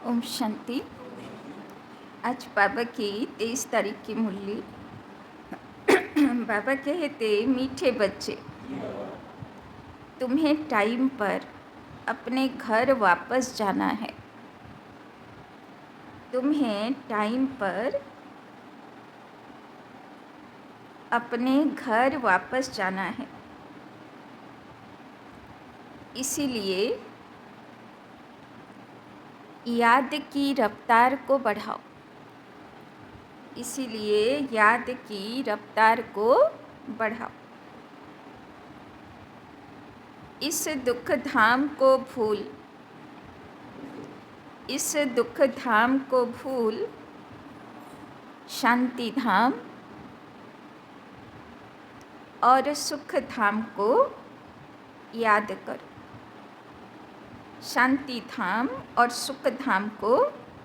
ओम शांति। आज बाबा की 23 तारीख की मुरली। बाबा कहते, मीठे बच्चे, तुम्हें टाइम पर अपने घर वापस जाना है। तुम्हें टाइम पर अपने घर वापस जाना है। इसीलिए याद की रफ्तार को बढ़ाओ। इसीलिए याद की रफ्तार को बढ़ाओ। इस दुख धाम को भूल, इस दुख धाम को भूल शांति धाम और सुख धाम को याद करो। शांति धाम और सुख धाम को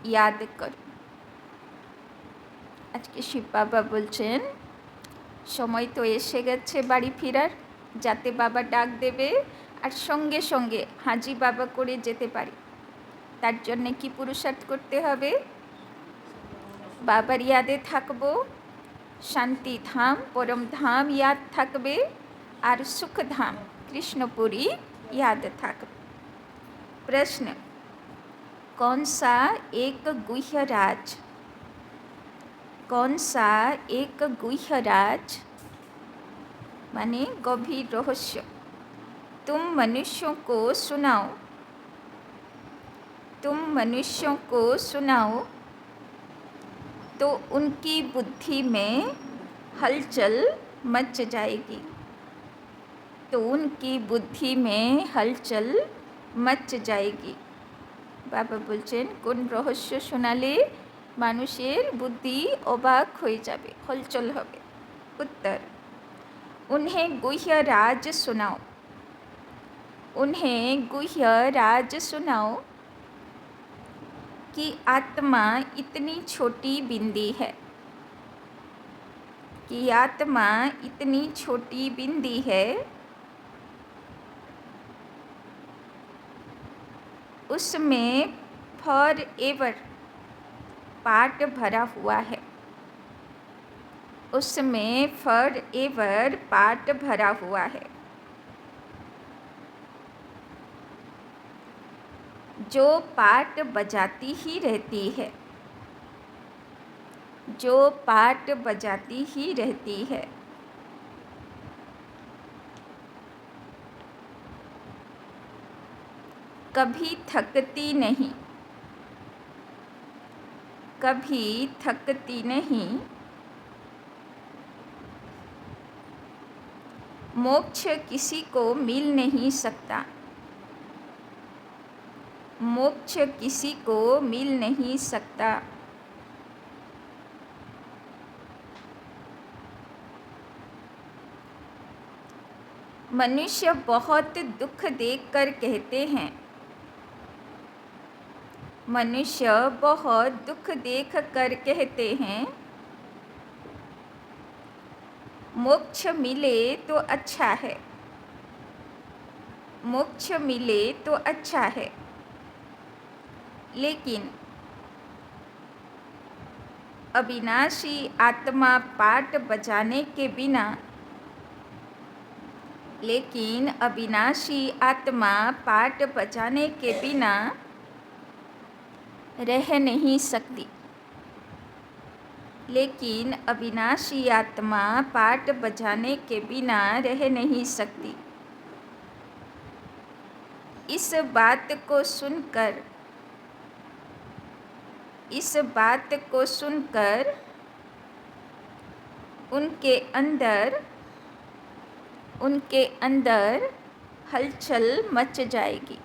याद करो। আজকে শিব বাবা বলছেন, সময় তো এসে গেছে বাড়ি ফেরার, যাতে বাবা ডাক দেবে আর সঙ্গে সঙ্গে হাজি বাবা করে যেতে পারি। তার জন্য কি পুরুষার্থ করতে হবে? বাবার ইয়াদে থাকবো, শান্তি ধাম পরম ধাম याद থাকবে আর সুখ ধাম কৃষ্ণপুরী याद থাকবে। प्रश्न, कौन सा एक गुह्य राज, कौन सा एक गुह्य राज माने गभीर रहस्य तुम मनुष्यों को सुनाओ, तुम मनुष्यों को सुनाओ तो उनकी बुद्धि में हलचल मच जाएगी, तो उनकी बुद्धि में हलचल मच जाएगी। बाबा बोलছেন, কোন রহস্য শোনালে মানুষের বুদ্ধি অবাক হয়ে যাবে, হলচল হবে। उत्तर, उन्हें गुह्य राज सुनाओ, उन्हें गुह्य राज सुनाओ कि आत्मा इतनी छोटी बिंदी है, कि आत्मा इतनी छोटी बिंदी है, उसमें फॉर एवर पार्ट भरा हुआ है, उसमें फॉर एवर पार्ट भरा हुआ है। जो पार्ट बजाती ही रहती है, जो पार्ट बजाती ही रहती है। कभी थकती नहीं, कभी थकती नहीं। मोक्ष किसी को मिल नहीं सकता, मोक्ष किसी को मिल नहीं सकता। मनुष्य बहुत दुख देखकर कहते हैं, मनुष्य बहुत दुख देख कर कहते हैं, मोक्ष मिले तो अच्छा है, मोक्ष मिले तो अच्छा है। लेकिन अविनाशी आत्मा पाट बजाने के बिना, लेकिन अविनाशी आत्मा पाट बजाने के बिना रह नहीं सकती, लेकिन अविनाशी आत्मा पाट बजाने के बिना रह नहीं सकती। इस बात को सुनकर, इस बात को सुनकर उनके अंदर हलचल मच जाएगी,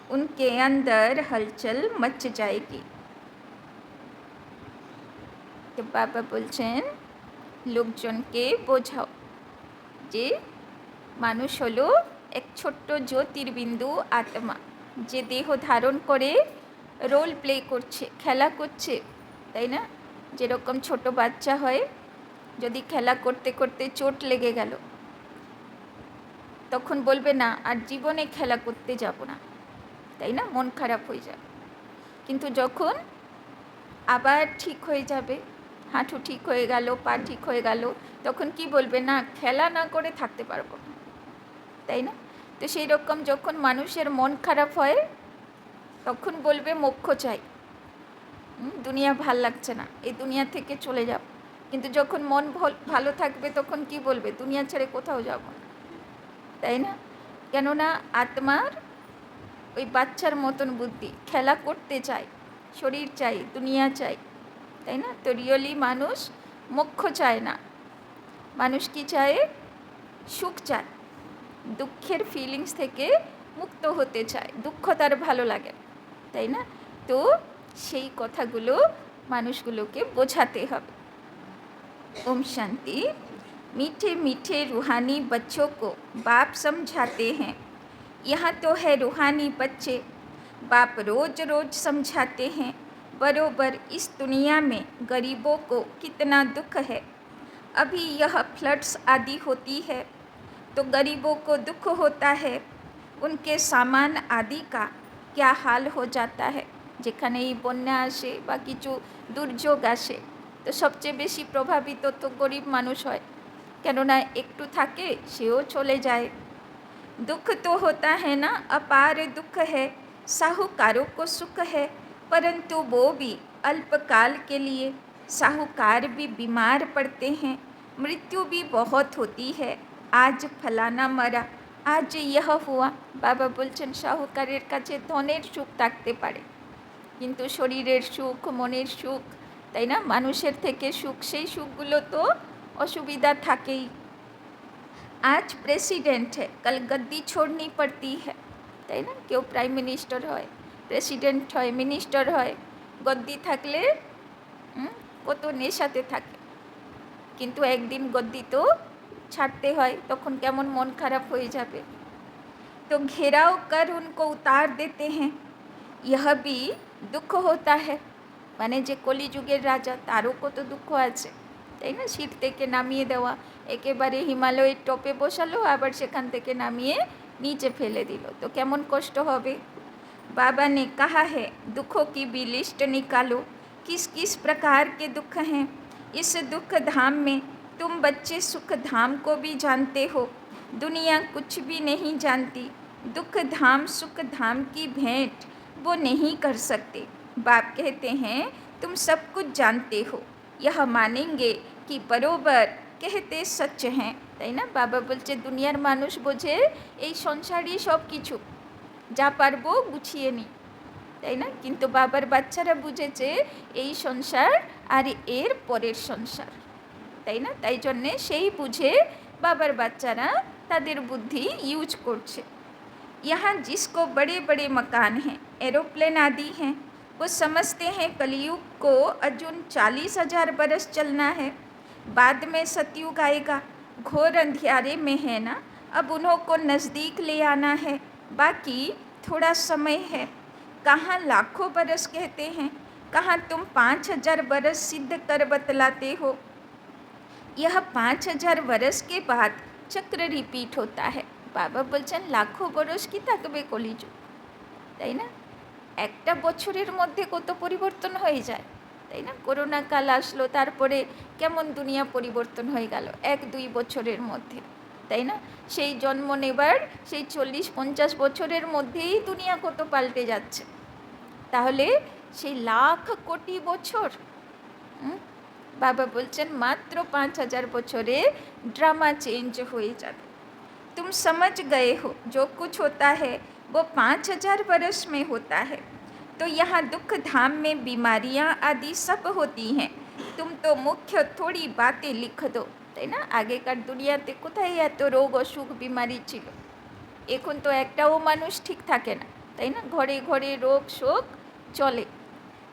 उनके अंदर हलचल मच जाएगी। तो बाबा बोलছেন, লোকজনকে বোঝাও যে মানুষ হলো এক ছোট্ট জ্যোতির্বিন্দু আত্মা, যে দেহ ধারণ করে রোল প্লে করছে, খেলা করছে, তাই না? যেরকম ছোট বাচ্চা হয়, যদি খেলা করতে করতে চোট লেগে গেল, তখন বলবে না আর জীবনে খেলা করতে যাব না, তাই না? মন খারাপ হয়ে যাবে। কিন্তু যখন আবার ঠিক হয়ে যাবে, হাঁটু ঠিক হয়ে গেল, পা ঠিক হয়ে গেল, তখন কি বলবে? না, খেলা না করে থাকতে পারবো না, তাই না? তো সেই রকম যখন মানুষের মন খারাপ হয় তখন বলবে মোক্ষ চাই, দুনিয়া ভাল লাগছে না, এই দুনিয়া থেকে চলে যাব। কিন্তু যখন মন ভালো থাকবে তখন কি বলবে? দুনিয়া ছেড়ে কোথাও যাব না, তাই না? কেননা আত্মার ওই বাচ্চার মতন বুদ্ধি, খেলা করতে চায়, শরীর চাই, দুনিয়া চাই, তাই না? তো রিয়েলি মানুষ মোক্ষ চায় না, মানুষ কি চায়? সুখ চায়, দুঃখের ফিলিংস থেকে মুক্ত হতে চায়, দুঃখ তার ভালো লাগে, তাই না? তো সেই কথাগুলো মানুষগুলোকে বোঝাতে হবে। ओम शांति। मीठे मीठे रूहानी बच्चों को बाप समझाते हैं। यहाँ तो है रूहानी बच्चे, बाप रोज रोज समझाते हैं बरोबर इस दुनिया में गरीबों को कितना दुख है। अभी यह फ्लड्स आदि होती है तो गरीबों को दुख होता है, उनके सामान आदि का क्या हाल हो जाता है। যেখানে এই বন্যা আসে বা কিছু দুর্যোগ আসে তো সবচেয়ে বেশি প্রভাবিত তো গরিব মানুষ হয়, কেননা একটু থাকে সেও চলে যায়। दुख तो होता है ना, अपार दुख है, साहूकारों को सुख है, परंतु वो भी अल्पकाल के लिए। साहूकार भी बीमार पड़ते हैं, मृत्यु भी बहुत होती है। आज फलाना मरा, आज यह हुआ। বাবা বলছেন সাহুকারের কাছে ধনের সুখ থাকতে পারে, কিন্তু শরীরের সুখ, মনের সুখ, তাই না, মানুষের থেকে সুখ, সেই সুখগুলো তো অসুবিধা থাকেই। आज प्रेसिडेंट है, कल गद्दी छोड़नी पड़ती है, তাই না? কেউ প্রাইম মিনিস্টার হয়, প্রেসিডেন্ট হয়, মিনিস্টার হয়, গদ্দি থাকলে কত নেশাতে থাকে, কিন্তু একদিন গদ্দি তো ছাড়তে হয়, তখন কেমন মন খারাপ হয়ে যাবে। तो घेराव कर उनको उतार देते हैं, यह भी दुख होता है। মানে যে কলিযুগের রাজা, তারও কত দুঃখ আছে, তাই না? সিট থেকে নামিয়ে দেওয়া, একেবারে হিমালয়ের টপে বসালো, আবার সেখান থেকে নামিয়ে নিচে ফেলে দিল, তো কেমন কষ্ট হবে। बाबा ने कहा है दुखों की भी लिस्ट निकालो, किस किस प्रकार के दुख हैं। इस दुख धाम में तुम बच्चे सुख धाम को भी जानते हो, दुनिया कुछ भी नहीं जानती। दुख धाम सुख धाम की भेंट वो नहीं कर सकते। बाप कहते हैं तुम सब कुछ जानते हो, यह मानेंगे कि बरोबर कहते सच हैं, তাই না? বাবা বলছে দুনিয়ার মানুষ বোঝে এই সংসারই সব কিছু, যা পারবো গুছিয়ে নিই, তাই না? কিন্তু বাবার বাচ্চারা বুঝেছে এই সংসার আর এর পরের সংসার, তাই না? তাই জন্যে সেই বুঝে বাবার বাচ্চারা তাদের বুদ্ধি ইউজ করছে। यहाँ जिसको बड़े बड़े मकान हैं, एरोप्लेन आदि हैं, वो समझते हैं कलयुग को अर्जुन 40,000 बरस चलना है, बाद में सतयुग आएगा। घोर अंधियारे में है ना, अब उन्हों को नज़दीक ले आना है, बाकी थोड़ा समय है। कहाँ लाखों बरस कहते हैं, कहाँ तुम 5,000 बरस सिद्ध कर बतलाते हो। यह 5,000 बरस के बाद चक्र रिपीट होता है। বাবা বলছেন লাখো বরস কি থাকবে কলিযুগ, তাই না? একটা বছরের মধ্যে কত পরিবর্তন হয়ে যায়, তাই না? করোনা কাল আসলো, তারপরে কেমন দুনিয়া পরিবর্তন হয়ে গেল 1-2 বছরের মধ্যে, তাই না? সেই জন্ম নেবার সেই 40-50 বছরের মধ্যেই দুনিয়া কত পাল্টে যাচ্ছে, তাহলে সেই লাখ কোটি বছর। বাবা বলছেন মাত্র 5,000 বছরে ড্রামা চেঞ্জ হয়ে যাবে। तुम समझ गए हो जो कुछ होता है वो 5,000 बरस में होता है। तो यहाँ दुख धाम में बीमारियाँ आदि सब होती हैं, तुम तो मुख्य थोड़ी बातें लिख दो, তাই না? আগেকার দুনিয়াতে কোথায় এত রোগ অসুখ বিমারি ছিল, এখন তো একটাও মানুষ ঠিক থাকে না, তাই না? ঘরে ঘরে রোগ শোক চলে।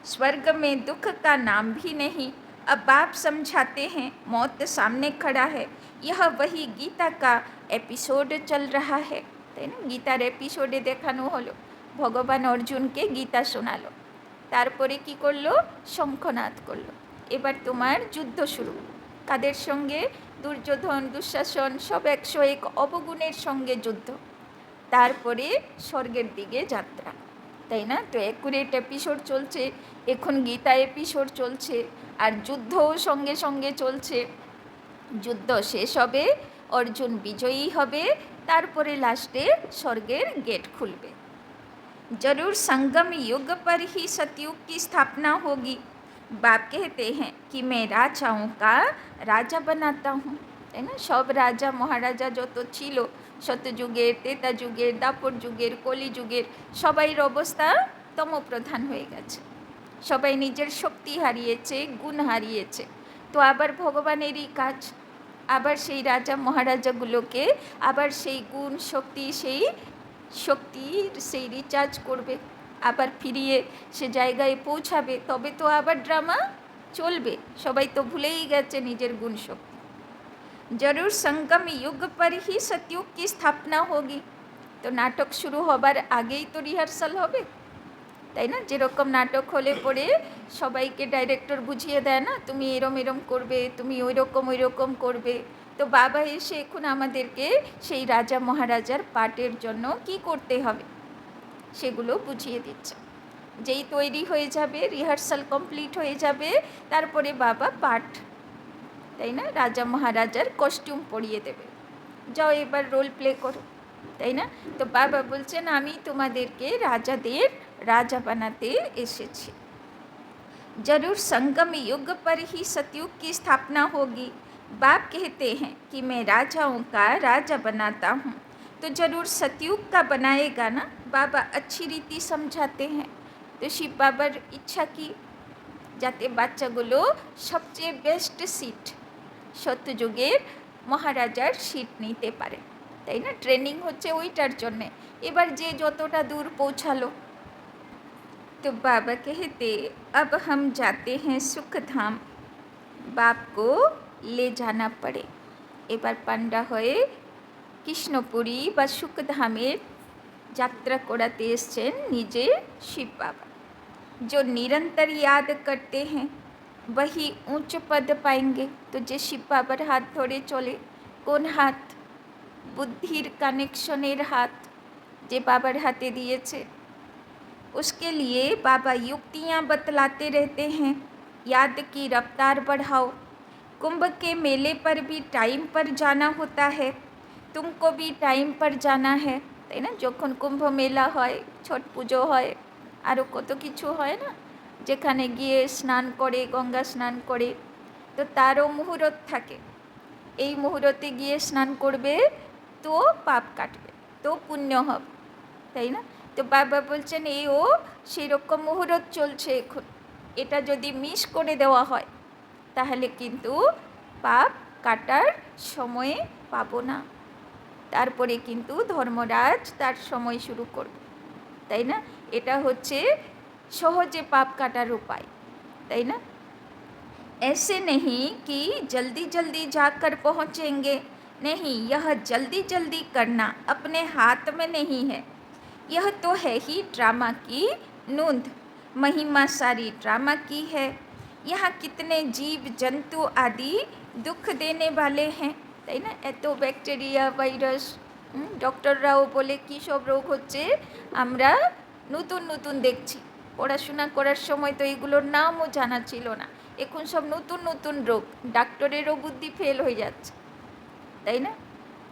स्वर्ग में दुख का नाम भी नहीं, अब बाप समझाते हैं मौत सामने खड़ा है, यह वही गीता का एपिसोड चल रहा है, তাই না? গীতার এপিসোডে দেখানো হলো ভগবান অর্জুনকে গীতা শোনালো, তারপরে কি করলো? শঙ্খনাদ করলো। এবার তোমার যুদ্ধ শুরু, কাদের সঙ্গে? দুর্যোধন, দুঃশাসন, সব 101 অবগুণের সঙ্গে যুদ্ধ, তারপরে স্বর্গের দিকে যাত্রা। তাই না? তো অ্যাকুরেট এপিসোড চলছে, এখন গীতা এপিসোড চলছে, আর যুদ্ধও সঙ্গে সঙ্গে চলছে। যুদ্ধ শেষ হবে, অর্জুন বিজয়ী হবে, তারপরে লাস্টে স্বর্গের গেট খুলবে। जरूर संगम युग पर ही सतयुग की स्थापना होगी। बाप कहते हैं कि मैं राजाओं का राजा बनाता हूँ, তাই না? সব রাজা মহারাজা যত ছিল সত্যযুগের, ত্রেতা যুগের, দাপর যুগের, কলি যুগের, সবাইয়ের অবস্থা তমপ্রধান হয়ে গেছে। সবাই নিজের শক্তি হারিয়েছে, গুণ হারিয়েছে। তো আবার ভগবানেরই কাজ, আবার সেই রাজা মহারাজাগুলোকে আবার সেই গুণ শক্তির সেই রিচার্জ করবে, আবার ফিরিয়ে সে জায়গায় পৌঁছাবে, তবে তো আবার ড্রামা চলবে। সবাই তো ভুলেই গেছে নিজের গুণ শক্তি। জরুর সঙ্গম যুগ পর হি সতयुग की स्थापना होगी। তো নাটক শুরু হবার আগেই তো রিহার্সাল হবে, তাই না? যেরকম নাটক হলে পরে সবাইকে ডাইরেক্টর বুঝিয়ে দেয় না, তুমি এরম এরম করবে, তুমি ওই রকম করবে। তো বাবা এসে এখন আমাদেরকে সেই রাজা মহারাজার পার্টের জন্য কি করতে হবে সেগুলো বুঝিয়ে দিচ্ছে। যেই তৈরি হয়ে যাবে, রিহার্সাল কমপ্লিট হয়ে যাবে, তারপরে বাবা পার্ট, তাই না, রাজা মহারাজার কস্টিউম পরিয়ে দেবে, যাও এবার রোল প্লে করো, তাই না? তো বাবা বলছেন আমি তোমাদেরকে রাজাদের রাজা বানাতে এসেছি। जरूर संगम युग पर ही सतयुग की स्थापना होगी। बाप कहते हैं कि मैं राजाओं का राजा बनाता हूँ। तो जरूर सतयुग का बनाएगा ना, बाबा अच्छी रीति समझाते हैं। तो शिव बाবার इच्छा की যাতে বাচ্চাগুলো সবচেয়ে বেস্ট সিট সত্যযুগের মহারাজার সিট নিতে পারে, তাই না? ট্রেনিং হচ্ছে ওইটার জন্যে। এবার যে যতটা দূর পৌঁছালো, तो बाबा कहते अब हम जाते हैं सुख धाम, बाप को ले जाना पड़े। এবার পান্ডা হয়ে কৃষ্ণপুরী বা সুখধামের যাত্রা করাতে এসছেন নিজে শিব বাবা। जो निरंतर याद करते हैं वही ऊंच पद पाएंगे। तो যে শিব বাবার হাত ধরে চলে, কোন হাত? বুদ্ধির কানেকশনের হাত যে বাবার হাতে দিয়েছে। उसके लिए बाबा युक्तियाँ बतलाते रहते हैं, याद की रफ्तार बढ़ाओ। कुंभ के मेले पर भी टाइम पर जाना होता है, तुमको भी टाइम पर जाना है, তাই না? যখন কুম্ভ মেলা হয়, ছট পুজো হয়, আরও কত কিছু হয় না, যেখানে গিয়ে স্নান করে, গঙ্গা স্নান করে, তো তারও মুহূর্ত থাকে। এই মুহূর্তে গিয়ে স্নান করবে তো পাপ কাটবে, তো পুণ্য হবে, তাই না? তো বাবা বলছেন এও সেরকম মুহূর্ত চলছে এখন, এটা যদি মিস করে দেওয়া হয় তাহলে কিন্তু পাপ কাটার সময়ে পাবো না, তারপরে কিন্তু ধর্মরাজ তার সময় শুরু করবে, তাই না? এটা হচ্ছে সহজে পাপ কাটার উপায়, তাই না? ऐसे नहीं कि जल्दी जल्दी जाकर पहुँचेंगे, नहीं, यह जल्दी जल्दी करना अपने हाथ में नहीं है। यह तो है ही ड्रामा की नूंद, महिमा सारी ड्रामा की है। यहाँ कितने जीव जंतु आदि दुख देने वाले हैं, তাই না? এত ব্যাকটেরিয়া, ভাইরাস, ডক্টররাও বলে কী সব রোগ হচ্ছে আমরা নতুন নতুন দেখছি। পড়াশোনা করার সময় তো এগুলোর নামও জানা ছিল না, এখন সব নতুন নতুন রোগ, ডাক্তারেরও বুদ্ধি ফেল হয়ে যাচ্ছে, তাই না?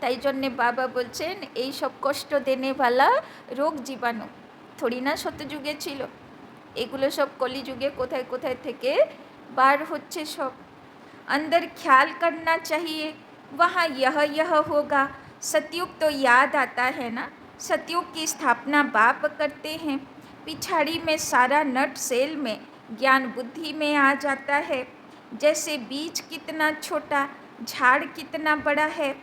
তাই জন্যে বাবা বলছেন এই সব কষ্ট দেনেওয়ালা রোগ জীবাণু থোড়ি না সত্যযুগে ছিল, এগুলো সব কলিযুগে কোথায় কোথায় থেকে বার হচ্ছে সব। अंदर ख्याल करना चाहिए, वहाँ यह होगा। सतयुग तो याद आता है ना, सतयुग की स्थापना बाप करते हैं। पिछाड़ी में सारा नट सेल में ज्ञान बुद्धि में आ जाता है। जैसे बीज कितना छोटा, झाड़ कितना बड़ा है,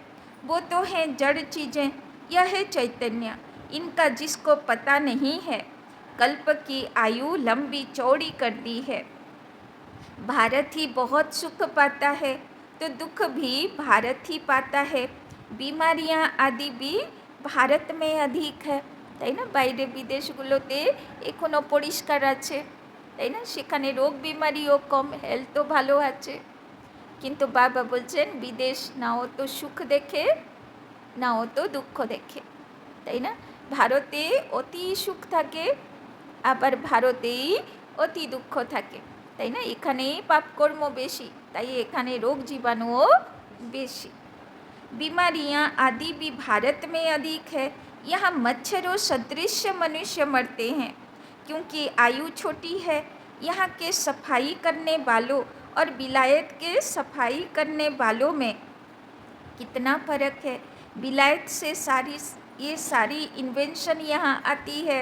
वो तो हैं जड़ चीज़ें, यह है चैतन्य। इनका जिसको पता नहीं है, कल्प की आयु लंबी चौड़ी कर दी है। भारत ही बहुत सुख पाता है तो दुख भी भारत ही पाता है। बीमारियां आदि भी भारत में अधिक है, তাই না? বাইরে বিদেশগুলোতে এখনও পরিষ্কার আছে, তাই না? সেখানে রোগ বিমারিও কম, হেলথও ভালো আছে। কিন্তু বাবা বলছেন বিদেশ না ও তো সুখ দেখে না ও তো দুঃখ দেখে, তাই না? ভারতে অতি সুখ থাকে, আবার ভারতেই অতি দুঃখ থাকে, তাই না? এখানেই পাপকর্ম বেশি, তাই এখানে রোগ জীবাণুও बेशी। बीमारियां आदि भी भारत में अधिक है। यहाँ मच्छरों सदृश मनुष्य मरते हैं क्योंकि आयु छोटी है। यहाँ के सफाई करने वालों और विलायत के सफाई करने वालों में कितना फ़र्क है। विलायत से ये सारी इन्वेंशन यहाँ आती है।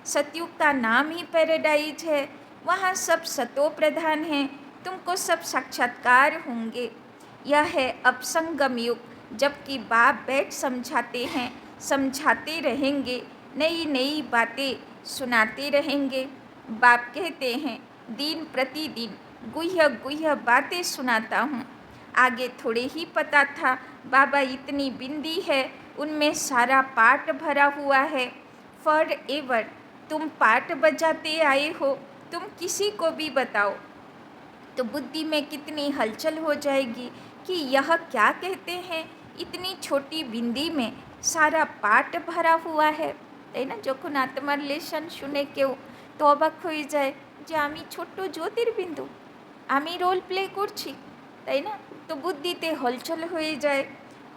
सतयुग का नाम ही पैराडाइज है, वहाँ सब सतो प्रधान हैं, तुमको सब साक्षात्कार होंगे। यह है अपसंगम युग, जबकि बाप बैठ समझाते हैं, समझाते रहेंगे, नई नई बातें सुनाते रहेंगे। बाप कहते हैं दिन प्रतिदिन गुह्य गुह्य बातें सुनाता हूँ। आगे थोड़े ही पता था बाबा इतनी बिंदी है, उनमें सारा पाठ भरा हुआ है। फॉर एवर तुम पाठ बजाते आए हो, तुम किसी को भी बताओ तो बुद्धि में कितनी हलचल हो जाएगी कि यह क्या कहते हैं, इतनी छोटी बिंदी में सारा पाठ भरा हुआ है, তাই না? যখন আত্মার লেশন শুনে কেউ তো অবাক হয়ে যায় যে আমি ছোট্ট জ্যোতির্বিন্দু, আমি রোল প্লে করছি, তাই না? তো বুদ্ধিতে হলচল হয়ে যায়।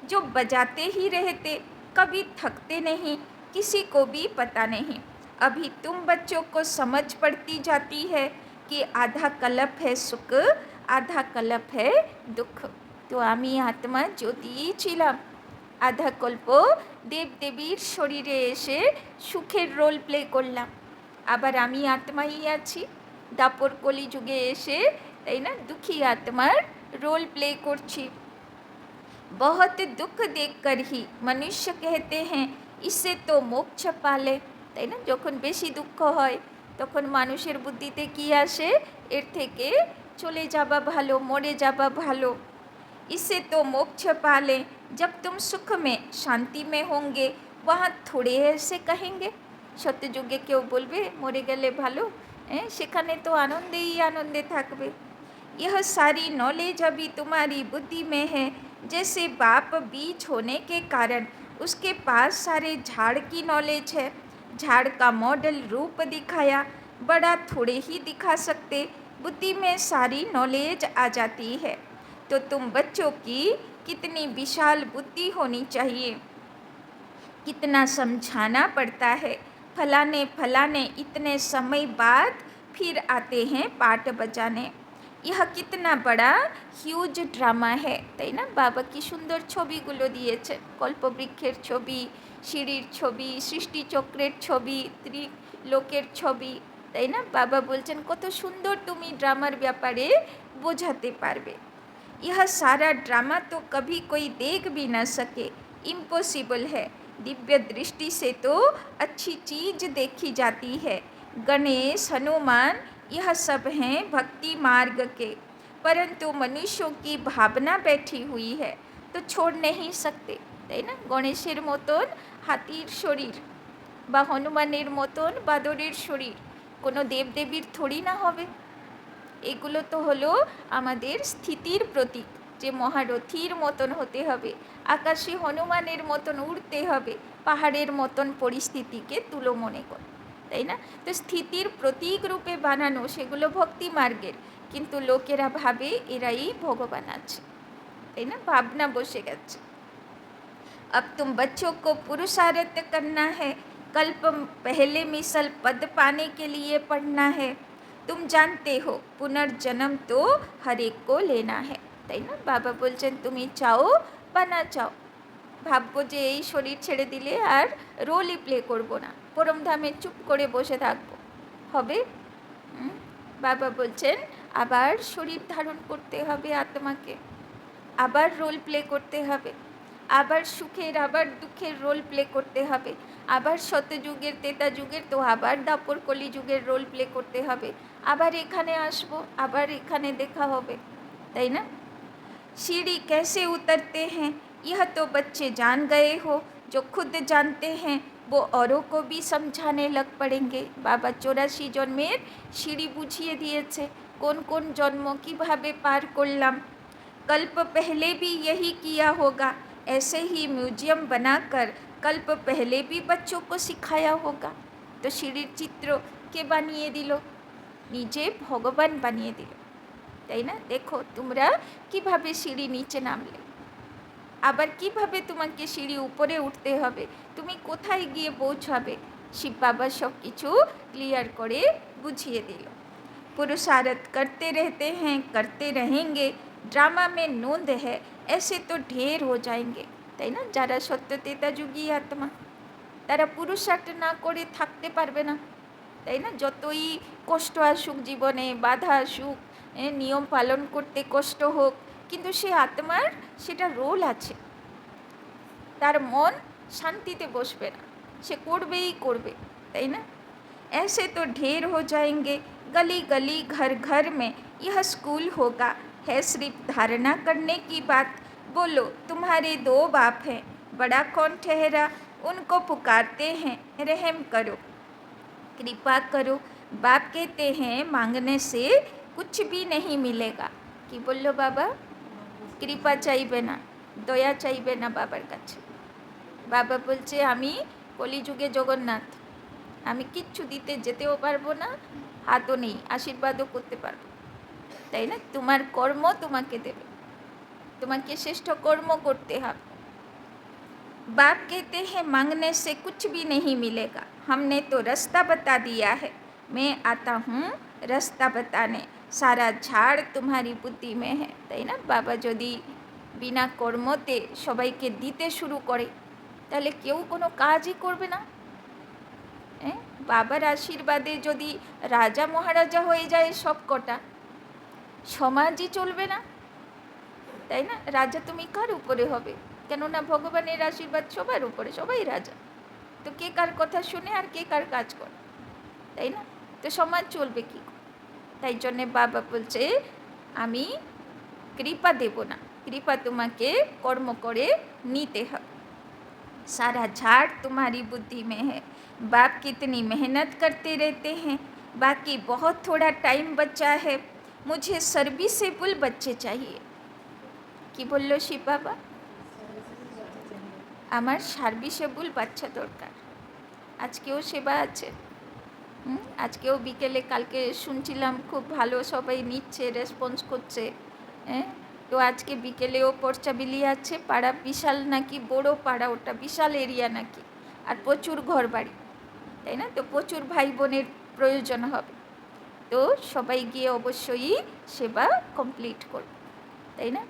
जो बजाते ही रहते, कभी थकते नहीं, किसी को भी पता नहीं। अभी तुम बच्चों को समझ पड़ती जाती है कि आधा कल्प है सुख, आधा कल्प है दुख। तो आमी आत्मा ज्योति छिलाम, आधा कल्प देवदेवीर शरीरे एसे सुखेर रोल प्ले करलाम, आबार आमी आत्माई आछि दापर कली जुगे एसे, ताई ना, दुखी आत्मार रोल प्ले करछि। बहुत दुख देखकर ही मनुष्य कहते हैं इससे तो मोक्ष पाले, তাই না? যখন বেশি দুঃখ হয় তখন মানুষের বুদ্ধিতে কি আসে, এর থেকে চলে যাওয়া ভালো, মরে যাওয়া ভালো। इससे तो मोक्ष पाले, जब तुम सुख में शांति में होंगे वहाँ थोड़े ऐसे कहेंगे। সত্যযুগে কেউ বলবে মরে গেলে ভালো, সেখানে তো আনন্দেই আনন্দে থাকবে। यह सारी नॉलेज अभी तुम्हारी बुद्धि में है। जैसे बाप बीज होने के कारण उसके पास सारे झाड़ की नॉलेज है, झाड़ का मॉडल रूप दिखाया, बड़ा थोड़े ही दिखा सकते, बुद्धि में सारी नॉलेज आ जाती है। तो तुम बच्चों की कितनी विशाल बुद्धि होनी चाहिए, कितना समझाना पड़ता है। फलाने फलाने इतने समय बाद फिर आते हैं पाठ बजाने। यह कितना बड़ा হিউজ ড্রামা है, তাই না? বাবা কি সুন্দর ছবিগুলো দিয়েছে, কল্পবৃক্ষের ছবি, সিঁড়ির ছবি, সৃষ্টিচক্রের ছবি, ত্রিলোকের ছবি, তাই না? বাবা বলছেন কত সুন্দর তুমি ড্রামার ব্যাপারে বোঝাতে পারবে। यह सारा ड्रामा तो कभी कोई देख भी न सके, इम्पॉसिबल है। दिव्य दृष्टि से तो अच्छी चीज़ देखी जाती है। गणेश, हनुमान, यह सब हैं भक्ति मार्ग के, परंतु मनुष्यों की भावना बैठी हुई है तो छोड़ नहीं सकते, তাই না? গণেশের মতন হাতির শরীর বা হনুমানের মতন বাদরের শরীর কোনো দেবদেবীর থোড়ি না হবে। এগুলো তো হলো আমাদের স্থিতির প্রতীক, যে মহারথীর মতন হতে হবে, আকাশে হনুমানের মতন উড়তে হবে, পাহাড়ের মতন পরিস্থিতিকে তুলো মনে করে, তাই না? তো স্থিতির প্রতীক রূপে বানানো সেগুলো ভক্তি মার্গের, কিন্তু লোকেরা ভাবে এরাই ভগবান আছে, তাই না? ভাবনা বসে গেছে। अब तुम बच्चों को पुरुषार्थ करना है, कल्प पहले मिसल पद पाने के लिए पढ़ना है। तुम जानते हो पुनर्जन्म तो हर एक को लेना है, তাই না? বাবা বলছেন তুমি চাও বা না চাও, ভাববো যে এই শরীর ছেড়ে দিলে আর রোলই প্লে করবো না, পরমধামে চুপ করে বসে থাকবো, হবে? বাবা বলছেন আবার শরীর ধারণ করতে হবে আত্মাকে, আবার রোল প্লে করতে হবে, আবার সুখের আবার দুঃখের রোল প্লে করতে হবে, আবার সত্যযুগের তেতা যুগের তো আবার দাপর কলি যুগের রোল প্লে করতে হবে, আবার এখানে আসবো, আবার এখানে দেখা হবে, তাই না? सीढ़ी कैसे उतरते हैं यह तो बच्चे जान गए हो, जो खुद जानते हैं वो औरों को भी समझाने लग पड़ेंगे। बाबा 84 जन्मेर सीढ़ी बुझिए दिएছে, কোন কোন জন্ম কিভাবে পার করলাম। कल्प पहले भी यही किया होगा, ऐसे ही म्यूजियम बनाकर कल्प पहले भी बच्चों को सिखाया होगा। तो सीढ़िर चित्र কে বানিয়ে দিল? নিজে ভগবান বানিয়ে দিল, তাই না? দেখো তোমরা কিভাবে সিঁড়ি নিচে নামলে, আবার কিভাবে তোমাকে সিঁড়ি উপরে উঠতে হবে, তুমি কোথায় গিয়ে পৌঁছাবে, শিব বাবা সব কিছু ক্লিয়ার করে বুঝিয়ে দিল। पुरुषार्थ करते रहते हैं, करते रहेंगे, ड्रामा में नोंद है, ऐसे तो ढेर हो जाएंगे, তাই না? যারা সত্যতেতা যুগী আত্মা তারা পুরুষার্থ না করে থাকতে পারবে না, তাই না? যতই কষ্ট আসুক জীবনে, বাধা আসুক, নিয়ম পালন করতে কষ্ট হোক, কিন্তু সে আত্মার সেটা রোল আছে, তার মন শান্তিতে বসবে না, সে করবেই করবে, তাই না? ऐसे तो ढेर हो जाएंगे, गली गली घर घर में यह स्कूल होगा, है सिर्फ धारणा करने की बात। बोलो तुम्हारे दो बाप हैं, बड़ा कौन ठहरा, उनको पुकारते हैं, रहम करो, कृपा करो। बाप कहते हैं मांगने से कुछ भी नहीं मिलेगा। कि बोलो बाबा कृपा চাইবে না, দয়া চাইবে না বাবার কাছে। বাবা বলছে আমি কলিযুগে জগন্নাথ, আমি কিচ্ছু দিতে যেতেও পারবো না, হাতও নেই, আশীর্বাদও করতে পারবো, তাই না? তোমার কর্ম তোমাকে দেবে, তোমাকে শ্রেষ্ঠ কর্ম করতে হবে। बाप कहते हैं मांगने से कुछ भी नहीं मिलेगा, हमने तो रास्ता बता दिया है, मैं आता हूँ रास्ता बताने, सारा झाड़ तुम्हारी बुद्धि में है, তাই না? বাবা যদি বিনা কর্মতে সবাইকে দিতে শুরু করে তাহলে কেউ কোনো কাজই করবে না। বাবার আশীর্বাদে যদি রাজা মহারাজা হয়ে যায় সব কটা, সমাজই চলবে না, তাই না? রাজা তুমি কার উপরে হবে? কেননা ভগবানের আশীর্বাদ সবার উপরে, সবাই রাজা, তো কে কার কথা শুনে আর কে কার কাজ করে, তাই না? তো সমাজ চলবে কি? তাই জন্যে বাবা বলছে আমি কৃপা দেব না, কৃপা তোমাকে কর্ম করে নিতে হবে। सारा झाड़ तुम्हारी बुद्धि में है, बाप कितनी मेहनत करते रहते हैं, बाकी बहुत थोड़ा टाइम बचा है, मुझे सर्विसेबल बच्चे चाहिए। কি বললো শিব বাবা? আমার সার্ভিসেবল বাচ্চা দরকার। আজকেও সেবা আছে, আজকেও বিকেলে, কালকে শুনছিলাম খুব ভালো সবাই নিচ্ছে, রেসপন্স করছে। তো আজকে বিকেলেও পর্চাবিলি আছে, পাড়া বিশাল নাকি, বড় পাড়া, ওটা বিশাল এরিয়া নাকি, আর প্রচুর ঘর বাড়ি, তাই না? তো প্রচুর ভাই বোনের প্রয়োজন হবে, তো সবাই গিয়ে অবশ্যই সেবা কমপ্লিট করবে, তাই না?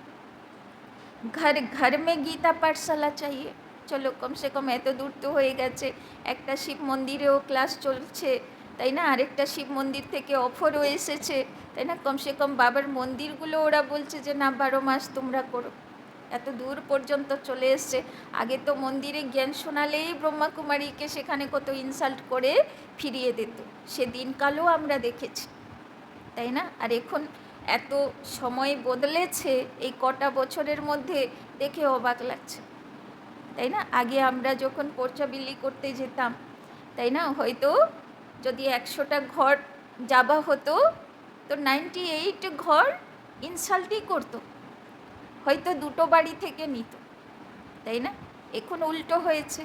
ঘর ঘর মে গীতা পাঠশালা চাইয়ে, চলো কমসে কম এত দূর তো হয়ে গেছে, একটা শিব মন্দিরেও ক্লাস চলছে, তাই না? আরেকটা শিব মন্দির থেকে অফারও এসেছে, তাই না? কমসে কম বাবার মন্দিরগুলো ওরা বলছে যে না 12 মাস তোমরা করো, এত দূর পর্যন্ত চলে এসছে। আগে তো মন্দিরে জ্ঞান শোনালেই ব্রহ্মাকুমারীকে সেখানে কত ইনসাল্ট করে ফিরিয়ে দিত, সে দিনকালও আমরা দেখেছি, তাই না? আর এখন এত সময় বদলেছে এই কটা বছরের মধ্যে, দেখে অবাক লাগছে, তাই না? আগে আমরা যখন পর্চাবিলি করতে যেতাম, তাই না, হয়তো যদি 100টা ঘর যাওয়া হতো তো 98 ঘর ইনসাল্টই করতো, হয়তো 2টো বাড়ি থেকে নিত, তাই না? এখন উল্টো হয়েছে,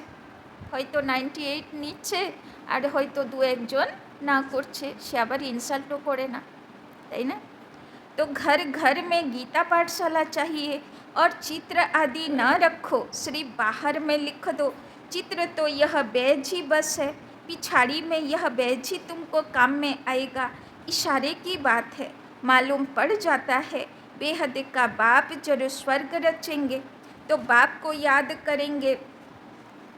হয়তো 98 নিচ্ছে আর হয়তো 2-1 জন না করছে, সে আবার ইনসাল্টও করে না, তাই না? तो घर घर में गीता पाठशाला चाहिए, और चित्र आदि न रखो, सिर्फ बाहर में लिख दो, चित्र तो यह बैज ही बस है, पिछाड़ी में यह बैज ही तुमको काम में आएगा, इशारे की बात है, मालूम पड़ जाता है, बेहद का बाप जरूर स्वर्ग रचेंगे, तो बाप को याद करेंगे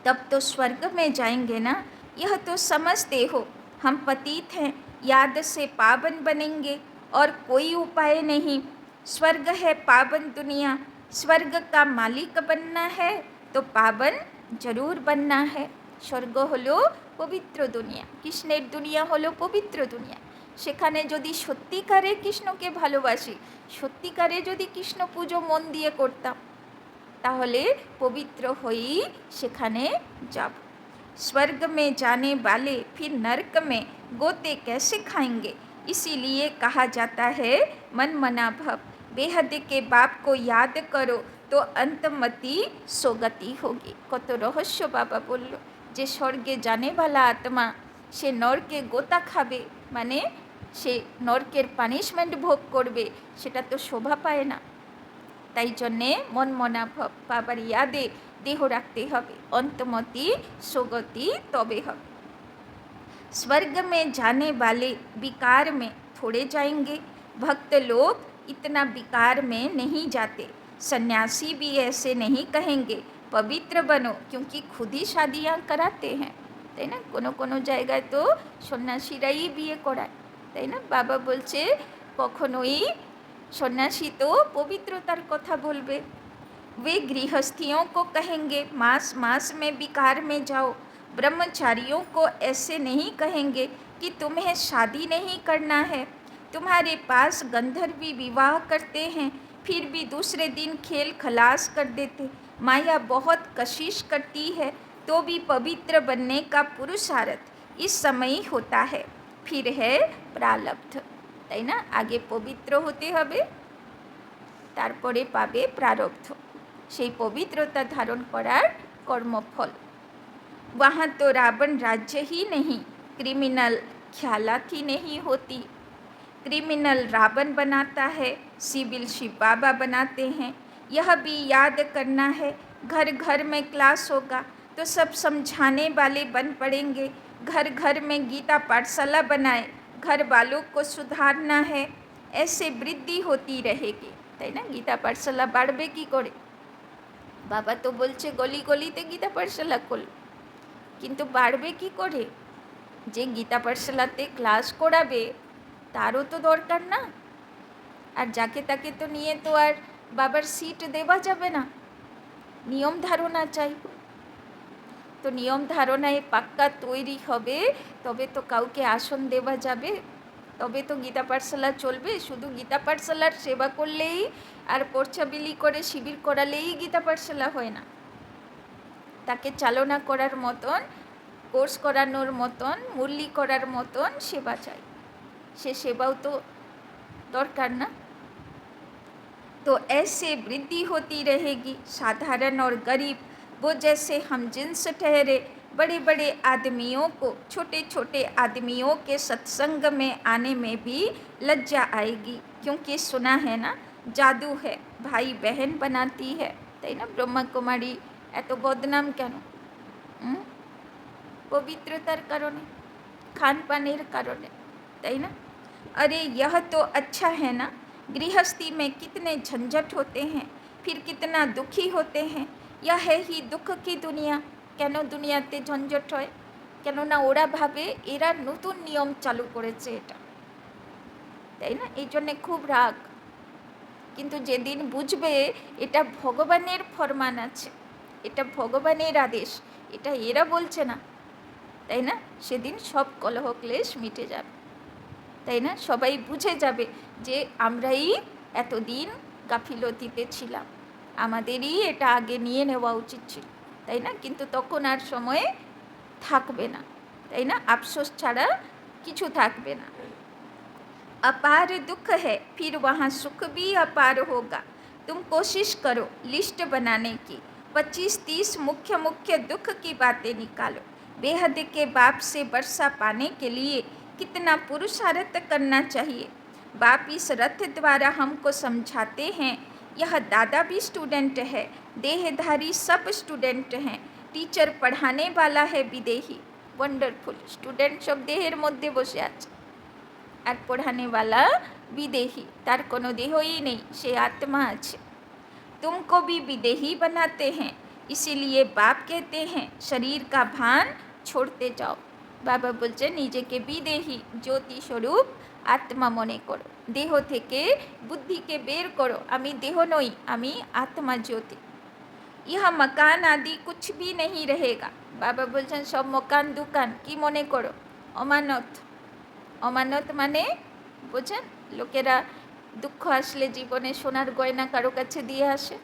तब तो स्वर्ग में जाएंगे ना, यह तो समझते हो, हम पतित हैं, याद से पावन बनेंगे और कोई उपाय नहीं, स्वर्ग है पावन दुनिया, स्वर्ग का मालिक बनना है तो पावन जरूर बनना है। स्वर्ग हलो पवित्र दुनिया, कृष्णेर दुनिया हलो पवित्र दुनिया, সেখানে যদি সত্যিকারে কৃষ্ণকে ভালোবাসি, সত্যিকারে যদি কৃষ্ণ পুজো মন দিয়ে করতাম, তাহলে পবিত্র হয়েই সেখানে যাব। स्वर्ग में जाने वाले फिर नर्क में गोते कैसे खाएंगे, इसीलिए कहा जाता है मन मना भव, बेहद के बाप को याद करो तो अंतमति सोगति होगी। কত রহস্য বাবা বলল যে স্বর্গে জানেওয়ালা আত্মা সে নরকে গোতা খাবে, মানে সে নরকের পানিশমেন্ট ভোগ করবে, সেটা তো শোভা পায় না। তাই জন্যে মন মনা বাবার ইয়াদে দেহ রাখতে হবে। অন্তমতি সুগতি তবে হবে। स्वर्ग में जाने वाले विकार में थोड़े जाएंगे। भक्त लोग इतना विकार में नहीं जाते। सन्यासी भी ऐसे नहीं कहेंगे पवित्र बनो, क्योंकि खुद ही शादियाँ कराते हैं, তাই না? কোনো কোনো জায়গায় তো সন্ন্যাসীরাই বিয়ে করায়, তাই না? বাবা বলছে কখনোই সন্ন্যাসী তো পবিত্রতার কথা বলবে। वे गृहस्थियों को कहेंगे मास मास में विकार में जाओ। ब्रह्मचारियों को ऐसे नहीं कहेंगे कि तुम्हें शादी नहीं करना है। तुम्हारे पास गंधर्वी विवाह करते हैं, फिर भी दूसरे दिन खेल खलास कर देते। माया बहुत कशिश करती है, तो भी पवित्र बनने का पुरुषार्थ इस समय ही होता है। फिर है प्रारब्ध, তাই না? আগে পবিত্র হতে হবে, তারপরে পাবে প্রারব্ধ, সেই পবিত্রতা ধারণ করার কর্মফল। वहाँ तो रावण राज्य ही नहीं, क्रिमिनल ख्यालात ही नहीं होती। क्रिमिनल रावण बनाता है, सिविल शिव बाबा बनाते हैं। यह भी याद करना है, घर घर में क्लास होगा तो सब समझाने वाले बन पड़ेंगे। घर घर में गीता पाठशाला बनाए, घर वालों को सुधारना है। ऐसे वृद्धि होती रहेगी, তাই না? গীতা পাঠশালা বাড়বে কি করে? বাবা তো বলছে গলি গলিতে গীতা পাঠশালা করল, কিন্তু বাড়বে কি করে? যে গীতা পাঠশালাতে ক্লাস করাবে তারও তো দরকার না, আর যাকে তাকে তো নিয়ে তো আর বাবার সিট দেওয়া যাবে না, নিয়ম ধারণা চাই। তো নিয়ম ধারণায় পাক্কা তৈরি হবে, তবে তো কাউকে আসন দেওয়া যাবে, তবে তো গীতা পাঠশালা চলবে। শুধু গীতা পাঠশালার সেবা করলেই আর পর্চা বিলি করে শিবির করালেই গীতা পাঠশালা হয় না। তাকে চালনা করার মতন, কোর্স করানোর মতন, মুরলি করার মতন সেবা চাই। সে সেবাও তো দরকার না। तो ऐसे वृद्धि होती रहेगी। साधारण और गरीब वो जैसे हम जिन्स ठहरे, बड़े बड़े आदमियों को छोटे छोटे आदमियों के सत्संग में आने में भी लज्जा आएगी, क्योंकि सुना है ना जादू है, भाई बहन बनाती है, তাই না? ব্রহ্মা কুমারী এত বদনাম কেন? পবিত্রতার কারণে, খানপানের কারণে, তাই না? अरे यह तो अच्छा है ना, गृहस्थी में कितने झंझट होते हैं, फिर कितना दुखी होते हैं। यह है ही दुख की दुनिया। কেন দুনিয়াতে ঝঞ্ঝট হয়? কেননা ওরা ভাবে এরা নতুন নিয়ম চালু করেছে এটা, তাই না? এই জন্যে খুব রাগ। কিন্তু যেদিন বুঝবে এটা ভগবানের ফরমান আছে, এটা ভগবানের আদেশ, এটা এরা বলছে না, তাই না? সেদিন সব কলহ ক্লেশ মিটে যাবে, তাই না? সবাই বুঝে যাবে যে আমরাই এতদিন গাফিলতিতে ছিলাম, আমাদেরই এটা আগে নিয়ে নেওয়া উচিত ছিল, তাই না? কিন্তু তখন আর সময় থাকবে না, তাই না? আফসোস ছাড়া কিছু থাকবে না। अपार दुख है, फिर वहाँ सुख भी अपार होगा। तुम कोशिश करो लिस्ट बनाने की, 25-30 मुख्य मुख्य दुख की बातें निकालो। बेहद के बाप से वर्षा पाने के लिए कितना पुरुषार्थ करना चाहिए। बाप इस रथ द्वारा हमको समझाते हैं। यह दादा भी स्टूडेंट है, देहधारी सब स्टूडेंट हैं। टीचर पढ़ाने वाला है विदेही। वंडरफुल, स्टूडेंट सब देहेर मध्य बसे आछे আর পড়ানেওয়ালা বিদেহী, তার কোনো দেহই নেই, সে আত্মা আছে। तुमको भी विदेही बनाते हैं, इसीलिए बाप कहते हैं शरीर का भान छोड़ते जाओ। বাবা বলছে নিজেকে বিদেহী জ্যোতি স্বরূপ আত্মা মনে করো, দেহ থেকে বুদ্ধিকে বের করো। আমি দেহ নই, আমি আত্মা জ্যোতি। ইহা মকান আদি কুছ ভি नहीं रहेगा। বাবা বলছেন সব মকান দোকান কি মনে করো? অমানত। অমানত মানে বোঝেন, লোকেরা দুঃখ আসলে জীবনে সোনার গয়না কারো কাছে দিয়ে আসে,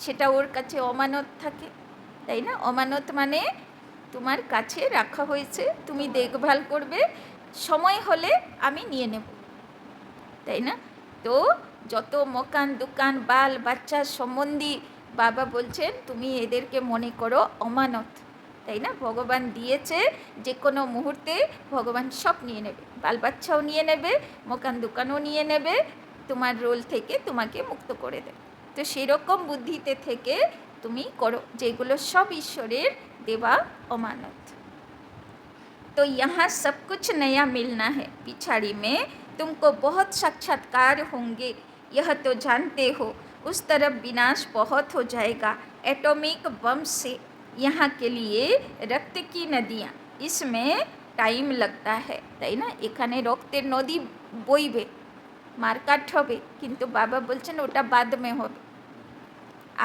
সেটা ওর কাছে অমানত থাকে, তাই না? অমানত মানে তোমার কাছে রাখা হয়েছে, তুমি দেখভাল করবে, সময় হলে আমি নিয়ে নেব, তাই না? তো যত মকান দোকান বাল বাচ্চা সম্বন্ধী বাবা বলছেন তুমি এদেরকে মনে করো অমানত। তাই না? ভগবান দিয়েছে, যে কোনো মুহূর্তে ভগবান সব নিয়ে নেবে, বাল বাচ্চাও নিয়ে নেবে, মকান দোকানও নিয়ে নেবে, তোমার রোল থেকে তোমাকে মুক্ত করে দেবে। তো সেরকম বুদ্ধিতে থেকে তুমি করো, যেগুলো সব ঈশ্বরের দেওয়া অমানত। तो यहाँ सब कुछ नया मिलना है, पिछाड़ी में तुमको बहुत साक्षात्कार होंगे, यह तो जानते हो। उस तरफ विनाश बहुत हो जाएगा एटॉमिक बम से। यहाँ के लिए रक्त की नदियाँ, इसमें টাইম लगता है, তাই না? এখানে রক্তের নদী বইবে, মারকাট হবে, কিন্তু বাবা বলছেন ওটা বাদমে হবে,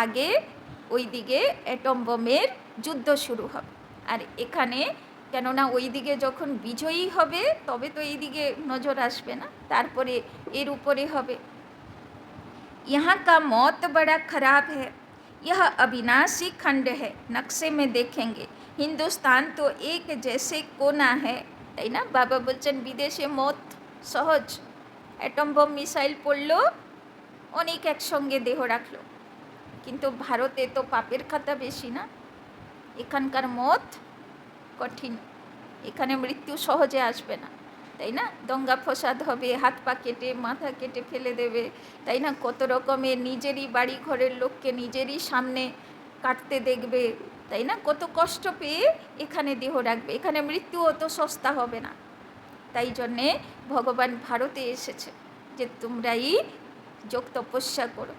আগে ওই দিকে অ্যাটম বোমের যুদ্ধ শুরু হবে। আর এখানে কেননা ওই দিকে যখন বিজয়ী হবে তবে তো এই দিকে নজর আসবে না, তারপরে এর উপরে হবে। यहाँ का मौत बड़ा खराब है, यह अविनाशी खंड है, नक्शे में देखेंगे हिंदुस्तान तो एक जैसे कोना है, তাই না? বাবা বলছেন বিদেশে মত সহজ, অ্যাটম বোম মিসাইল পড়লো, অনেক একসঙ্গে দেহ রাখলো, কিন্তু ভারতে তো পাপের খাতা বেশি না, এখানকার মত কঠিন, এখানে মৃত্যু সহজে আসবে না, তাই না? দঙ্গা ফসাদ হবে, হাত পা কেটে মাথা কেটে ফেলে দেবে, তাই না? কত রকমের নিজেরই বাড়ি ঘরের লোককে নিজেরই সামনে কাটতে দেখবে, তাই না? কত কষ্ট পেয়ে এখানে দেহ রাখবে, এখানে মৃত্যু অত সস্তা হবে না। তাই জন্যে ভগবান ভারতে এসেছে যে তোমরাই যোগ তপস্যা করো।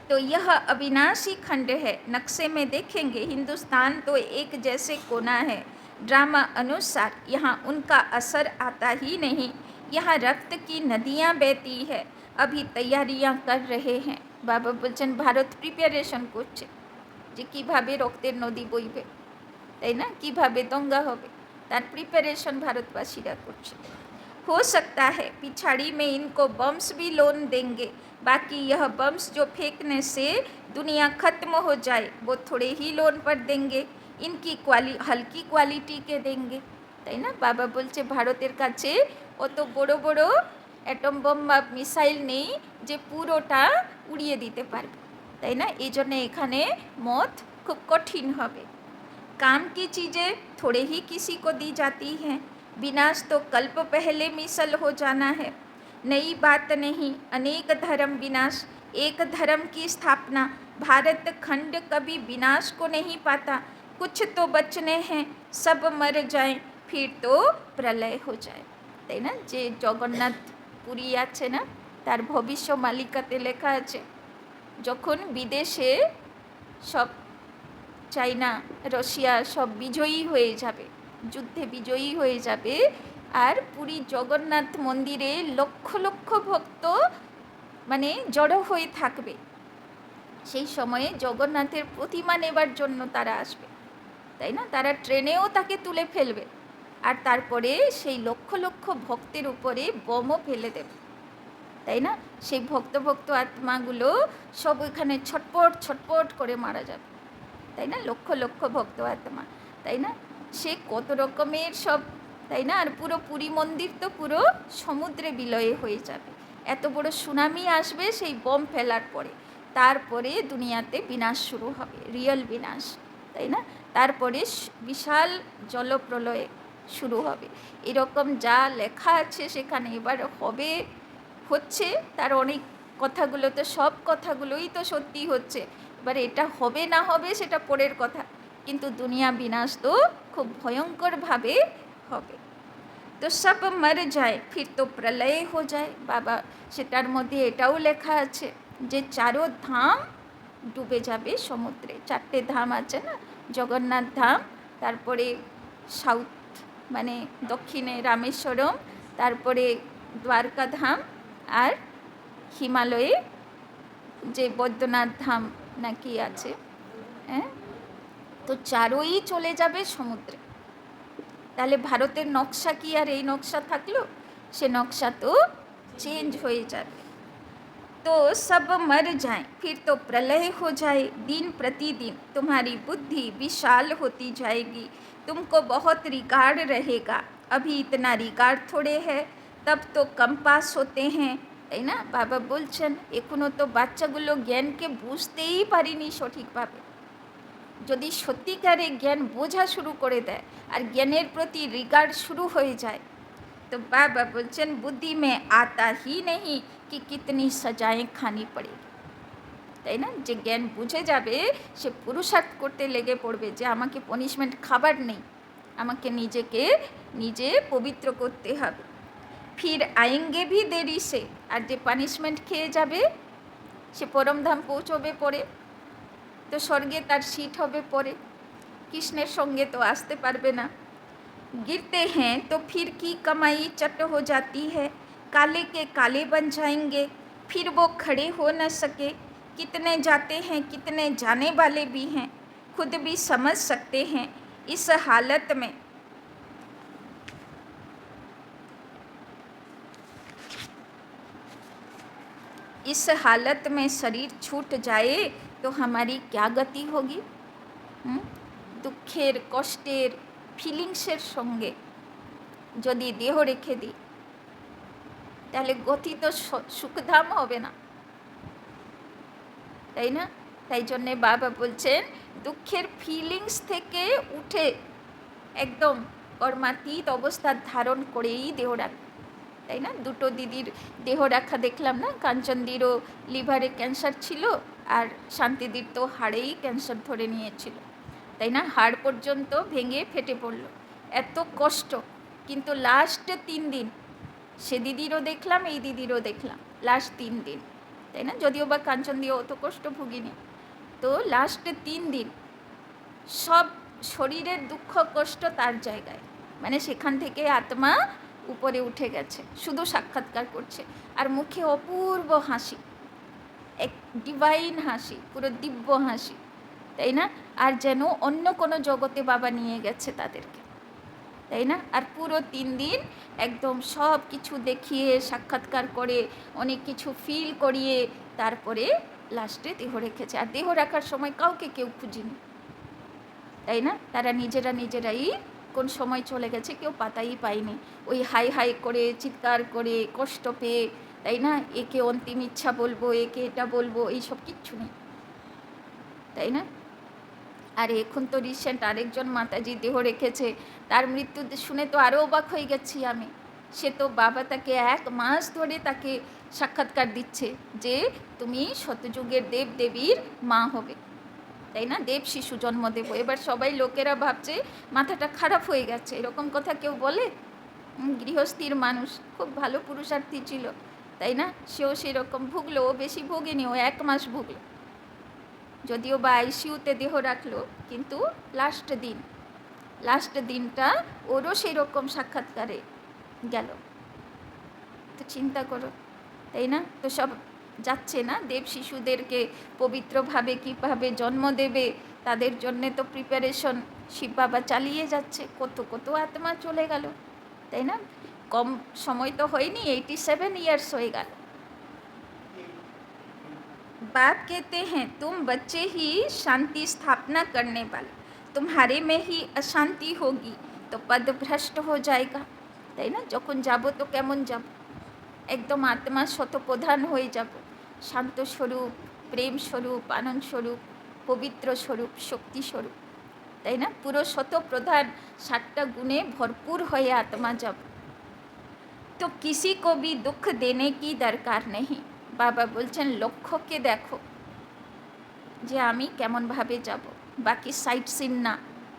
तो यह अविनाशी खंड है, नक्शे में देखेंगे हिंदुस्तान तो एक जैसे कोना है। ड्रामा अनुसार यहाँ उनका असर आता ही नहीं, यहाँ रक्त की नदियाँ बहती है, अभी तैयारियाँ कर रहे हैं। बाबा बोलছেন ভারত প্রিপারেশন করছে যে কীভাবে রক্তের নদী বইবে, তাই না? কীভাবে দঙ্গা হবে, তার প্রিপারেশন ভারতবাসীরা করছে। हो सकता है पिछाड़ी में इनको बम्स भी लोन देंगे, बाकी यह बम्स जो फेंकने से दुनिया ख़त्म हो जाए वो थोड़े ही लोन पर देंगे, इनकी हल्की क्वालिटी के देंगे, তাই না? বাবা বলছে ভারতের কাছে অত বড় বড় অ্যাটম বোম বা মিসাইল নেই যে পুরোটা উড়িয়ে দিতে পারবে, তাই না? এই জন্যে এখানে মত খুব কঠিন হবে। काम की चीज़ें थोड़े ही किसी को दी जाती हैं, विनाश तो कल्प पहले मिसल हो जाना है, नई बात नहीं। अनेक धर्म विनाश, एक धर्म की स्थापना, भारत खंड कभी विनाश को नहीं पाता, कुछ तो बचने हैं, सब मर जाएं, फिर तो प्रलय हो जाए, তাই না? যে জগন্নাথ পুরী আছে না, তার ভবিষ্যমালিকাতে লেখা আছে যখন বিদেশে সব চাইনা রাশিয়া সব বিজয়ী হয়ে যাবে, যুদ্ধে বিজয়ী হয়ে যাবে, আর পুরী জগন্নাথ মন্দিরে লক্ষ লক্ষ ভক্ত মানে জড়ো হয়ে থাকবে, সেই সময়ে জগন্নাথের প্রতিমা নেবার জন্য তারা আসবে, তাই না? তারা ট্রেনেও তাকে তুলে ফেলবে, আর তারপরে সেই লক্ষ লক্ষ ভক্তের উপরে বোমও ফেলে দেবে, তাই না? সেই ভক্ত আত্মাগুলো সব ওইখানে ছটপট ছটপট করে মারা যাবে, তাই না? লক্ষ লক্ষ ভক্ত আত্মা, তাই না? সে কত রকমের সব, তাই না? আর পুরো পুরী মন্দির তো পুরো সমুদ্রে বিলয়ে হয়ে যাবে, এত বড় সুনামি আসবে সেই বোম ফেলার পরে, তারপরে দুনিয়াতে বিনাশ শুরু হবে, রিয়েল বিনাশ, তাই না? তারপরে বিশাল জলপ্রলয় শুরু হবে, এরকম যা লেখা আছে সেখানে। এবার হবে হচ্ছে তার অনেক কথাগুলো, তো সব কথাগুলোই তো সত্যি হচ্ছে, এবার এটা হবে না হবে সেটা পরের কথা, কিন্তু দুনিয়া বিনাশ তো খুব ভয়ঙ্করভাবে হবে। তো সব মর যায় ফির তো প্রলয় হো যায়, বাবা সেটার মধ্যে এটাও লেখা আছে যে চারো ধাম ডুবে যাবে সমুদ্রে। চারটে ধাম আছে না, জগন্নাথ ধাম, তারপরে সাউথ মানে দক্ষিণে রামেশ্বরম, তারপরে দ্বারকা ধাম, আর হিমালয়ে যে বৈদ্যনাথ ধাম নাকি আছে, হ্যাঁ, তো চারোই চলে যাবে সমুদ্রে। তাহলে ভারতের নকশা কি আর এই নকশা থাকলো? সে নকশা তো চেঞ্জ হয়ে যাবে। तो सब मर जाएं फिर तो प्रलय हो जाए, दिन प्रतिदिन तुम्हारी बुद्धि विशाल होती जाएगी, तुमको बहुत रिगार्ड रहेगा, अभी इतना रिगार्ड थोड़े है, तब तो कंपास होते हैं, তাই না? বাবা বলছেন এখনও তো বাচ্চাগুলো জ্ঞানকে বুঝতেই পারিনি সঠিকভাবে, যদি সত্যিকারে জ্ঞান বোঝা শুরু করে দেয় আর জ্ঞানের প্রতি রিগার্ড শুরু হয়ে যায়, তো বাবা বলছেন বুদ্ধি মে আতা হি নেই কি কিতনি সাজাएं খানি পড়েगी। তাই না? যে জ্ঞান বুঝে যাবে সে পুরুষার্থ করতে লেগে পড়বে যে আমাকে পনিশমেন্ট খাবার নেই, আমাকে নিজেকে নিজে পবিত্র করতে হবে। ফির আয়েঙ্গে ভি দেরি সে, আর যে পানিশমেন্ট খেয়ে যাবে সে পরমধাম পৌঁছবে পরে, তো স্বর্গে তার সিট হবে পরে, কৃষ্ণের সঙ্গে তো আসতে পারবে না। गिरते हैं तो फिर की कमाई चट हो जाती है, काले के काले बन जाएंगे, फिर वो खड़े हो न सके। कितने जाते हैं कितने जाने वाले भी हैं, खुद भी समझ सकते हैं। इस हालत में शरीर छूट जाए तो हमारी क्या गति होगी। দুঃখের কষ্টের ফিলিংসের সঙ্গে যদি দেহ রেখে দিই তাহলে গতি তো সুখধাম হবে না, তাই না? তাই জন্যে বাবা বলছেন দুঃখের ফিলিংস থেকে উঠে একদম কর্মাতীত অবস্থা ধারণ করেই দেহ রাখা, তাই না? দুটো দিদির দেহ রাখা দেখলাম না, কাঞ্চনদিরও লিভারে ক্যান্সার ছিল আর শান্তিদির তো হাড়েই ক্যান্সার ধরে নিয়েছিল, তাই না? হাড় পর্যন্ত ভেঙে ফেটে পড়লো, এত কষ্ট। কিন্তু লাস্ট 3 দিন সে দিদিরও দেখলাম এই দিদিরও দেখলাম লাস্ট 3 দিন, তাই না? যদিও বা কাঞ্চন দিয়ে অত কষ্ট ভুগিনি, তো লাস্ট 3 দিন সব শরীরের দুঃখ কষ্ট তার জায়গায়, মানে সেখান থেকে আত্মা উপরে উঠে গেছে, শুধু সাক্ষাৎকার করছে আর মুখে অপূর্ব হাসি, এক ডিভাইন হাসি, পুরো দিব্য হাসি, তাই না? আর যেন অন্য কোনো জগতে বাবা নিয়ে গেছে তাদেরকে, তাই না? আর পুরো 3 দিন একদম সব কিছু দেখিয়ে সাক্ষাৎকার করে অনেক কিছু ফিল করিয়ে তারপরে লাস্টে দেহ রেখেছে। আর দেহ রাখার সময় কাউকে কেউ খুঁজিনি, তাই না? তারা নিজেরাই কোন সময় চলে গেছে কেউ পাতাই পায়নি, ওই হাই হাই করে চিৎকার করে কষ্ট পেয়ে, তাই না? একে অন্তিম ইচ্ছা বলবো, একে এটা বলবো, এইসব কিচ্ছু নেই, তাই না? আর এখন তো রিসেন্ট আরেকজন মাতাজি দেহ রেখেছে, তার মৃত্যু শুনে তো আরও অবাক হয়ে গেছি আমি। সে তো বাবা তাকে 1 মাস ধরে তাকে সাক্ষাৎকার দিচ্ছে যে তুমি শতযুগের দেব দেবীর মা হবে, তাই না? দেব শিশু জন্ম দেব। এবার সবাই লোকেরা ভাবছে মাথাটা খারাপ হয়ে গেছে, এরকম কথা কেউ বলে? গৃহস্থীর মানুষ, খুব ভালো পুরুষার্থী ছিল, তাই না? সেও সেরকম ভুগলো, ও বেশি ভোগেনি, ও 1 মাস ভুগলো, যদিও বা আইসিইউতে দেহ রাখলো, কিন্তু লাস্ট দিনটা ওরও সেই রকম সাক্ষাৎকারে গেল। তো চিন্তা করো, তাই না? তো সব যাচ্ছে না দেব শিশুদেরকে পবিত্রভাবে কীভাবে জন্ম দেবে তাদের জন্যে তো প্রিপারেশন শিব বাবা চালিয়ে যাচ্ছে, কত আত্মা চলে গেল, তাই না? কম সময় তো হয়নি, 87 ইয়ার্স হয়ে গেল। बाप कहते हैं तुम बच्चे ही शांति स्थापना करने वाले, तुम्हारे में ही अशांति होगी तो पद भ्रष्ट हो जाएगा, তাই না? যখন যাব তো কেমন যাব, একদম আত্মা শতপ্রধান হয়ে যাব, শান্ত স্বরূপ, প্রেম স্বরূপ, আনন্দ স্বরূপ, পবিত্র স্বরূপ, শক্তি স্বরূপ, তাই না? পুরো শতপ্রধান 7টা গুণে ভরপুর হয়ে আত্মা যাব। তো किसी को भी दुख देने की दरकार नहीं। বাবা বলছেন লক্ষ্যকে দেখো যে আমি কেমনভাবে যাব, বাকি সাইট সিন না।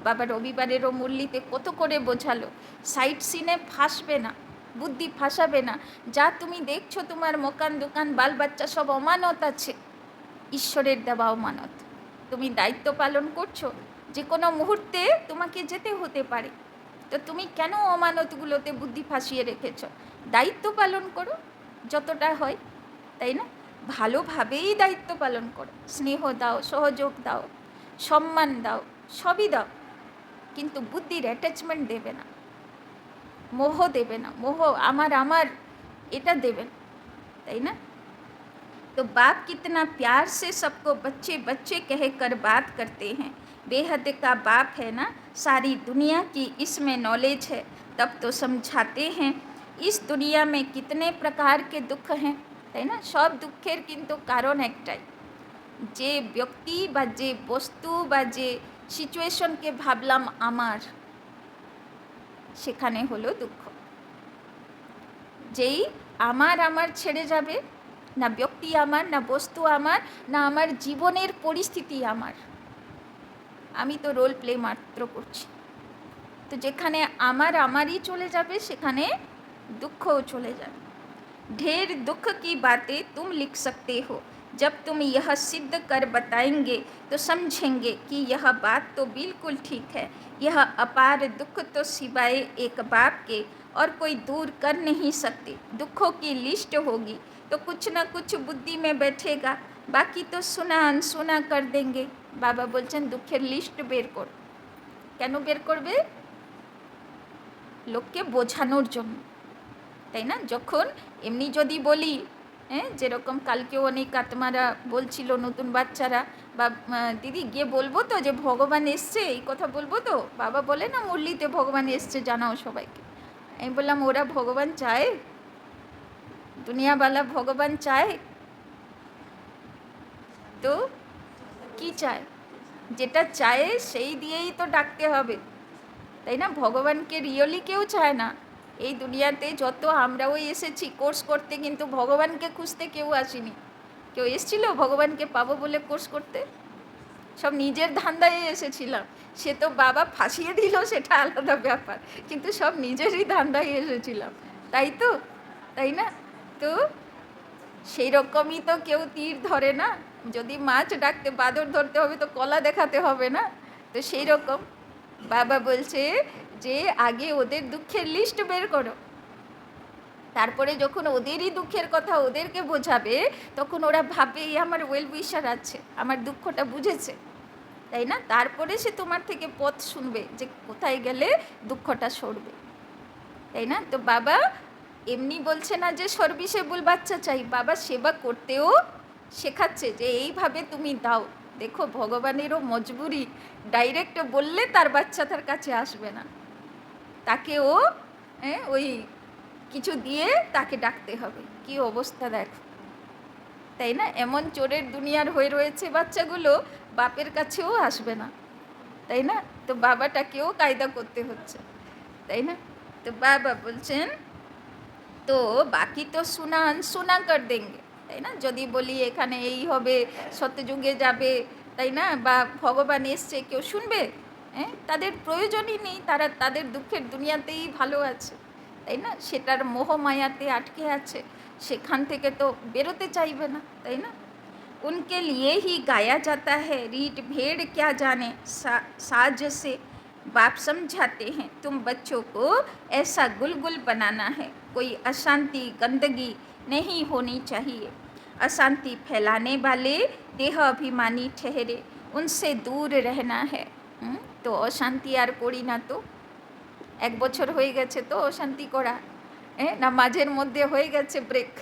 বাবা রবিবারেরও মুরলিতে কত করে বোঝালো, সাইট সিনে ফাঁসবে না, বুদ্ধি ফাঁসাবে না। যা তুমি দেখছো তোমার মকান দোকান বাল বাচ্চা সব অমানত আছে, ঈশ্বরের দেওয়া অমানত। তুমি দায়িত্ব পালন করছো, যে কোনো মুহূর্তে তোমাকে যেতে হতে পারে, তো তুমি কেন অমানতগুলোতে বুদ্ধি ফাঁসিয়ে রেখেছ? দায়িত্ব পালন করো যতটা হয়, তাই না? ভালোভাবেই দায়িত্ব পালন করো, স্নেহ দাও, সহযোগ দাও, সম্মান দাও, সবই দাও, কিন্তু বুদ্ধির অ্যাটাচমেন্ট দেবে না, মোহ দেবে না, মোহ আমার এটা দেবে না, তাই না? तो बाप कितना प्यार से सबको बच्चे बच्चे कहकर बात करते हैं। बेहद का बाप है ना, सारी दुनिया की इसमें नॉलेज है, तब तो समझाते हैं इस दुनिया में कितने प्रकार के दुख हैं, তাই না? সব দুঃখের কিন্তু কারণ একটাই, যে ব্যক্তি বা যে বস্তু বা যে সিচুয়েশনকে ভাবলাম আমার, সেখানে হলো দুঃখ। যেই আমার ছেড়ে যাবে, না ব্যক্তি আমার, না বস্তু আমার, না আমার জীবনের পরিস্থিতি আমার, আমি তো রোল প্লে মাত্র করছি। তো যেখানে আমারই চলে যাবে, সেখানে দুঃখও চলে যাবে। ढेर दुख की बातें तुम लिख सकते हो, जब तुम यह सिद्ध कर बताएंगे तो समझेंगे कि यह बात तो बिल्कुल ठीक है। यह अपार दुख तो सिवाय एक बाप के और कोई दूर कर नहीं सकते। दुखों की लिस्ट होगी तो कुछ न कुछ बुद्धि में बैठेगा, बाकी तो सुना अनसुना कर देंगे। बाबा बोलছেন দুঃখের লিস্ট বের কর। কেন বের করবে? লোককে বোঝানোর জন্য, তাই না? যখন এমনি যদি বলি, হ্যাঁ, যেরকম কালকেও অনেক আত্মারা বলছিল, নতুন বাচ্চারা, বা দিদি গিয়ে বলবো তো যে ভগবান এসছে, এই কথা বলবো তো? বাবা বলে না মুরলিতে ভগবান এসছে জানাও সবাইকে। আমি বললাম ওরা ভগবান চায়? দুনিয়াওয়ালা ভগবান চায়? তো কি চায়? যেটা চায় সেই দিয়েই তো ডাকতে হবে, তাই না? ভগবানকে রিয়েলি কেউ চায় না। এই দুনিয়াতে যত আমরাও এসেছি কোর্স করতে, কিন্তু ভগবানকে খুঁজতে কেউ আসেনি। কেউ এসেছিল ভগবানকে পাবো বলে কোর্স করতে? সব নিজের ধান্দায় এসেছিলাম। সে তো বাবা ফাঁসিয়ে দিল, সেটা আলাদা ব্যাপার, কিন্তু সব নিজেরই ধান্দায় এসেছিলাম, তাই তো? তাই না? তো সেই রকমই তো কেউ তীর ধরে না। যদি মাছ ডাকতে বাদর ধরতে হবে তো কলা দেখাতে হবে না? তো সেই রকম বাবা বলছে যে আগে ওদের দুঃখের লিস্ট বের করো, তারপরে যখন ওদেরই দুঃখের কথা ওদেরকে বোঝাবে, তখন ওরা ভাববে এই আমার ওয়েল উইশার আছে, আমার দুঃখটা বুঝেছে, তাই না? তারপরে সে তোমার থেকে পথ শুনবে যে কোথায় গেলে দুঃখটা সরবে, তাই না? তো বাবা এমনি বলছে না যে সর্বিসেবল বাচ্চা চাই, বাবা সেবা করতেও শেখাচ্ছে যে এইভাবে তুমি দাও। দেখো ভগবানেরও মজবুরি, ডাইরেক্ট বললে তার বাচ্চা তার কাছে আসবে না, তাকেও ওই কিছু দিয়ে তাকে ডাকতে হবে। কি অবস্থা দেখো, তাই না? এমন চোরের দুনিয়ার হয়ে রয়েছে বাচ্চাগুলো, বাপের কাছেও আসবে না, তাই না? তো বাবাটাকেও কায়দা করতে হচ্ছে, তাই না? তো বাবা বলছেন তো বাকি তো সুনা আনসুনা কর দেঙ্গে, তাই না? যদি বলি এখানে এই হবে, সত্যযুগে যাবে, তাই না, বা ভগবান এসছে, কেউ শুনবে? হ্যাঁ, তাদের প্রয়োজনই নেই, তারা তাদের দুঃখের দুনিয়াতেই ভালো আছে, তাই না? সেটার মোহমায়াতে আটকে আছে, সেখান থেকে তো বেরোতে চাইবে না, তাই না? उनके लिए ही गाया जाता है, रीठ भेड़ क्या जाने साज से बाप समझाते हैं, तुम बच्चों को ऐसा गुलगुल बनाना है, कोई अशांति गंदगी नहीं होनी चाहिए। अशांति फैलाने वाले देह अभिमानी ठहरे, उनसे दूर रहना है। तो अशांति আর করি না তো, 1 বছর হয়ে গেছে তো অশান্তি করা, না মাঝের মধ্যে হয়ে গেছে ব্রেক?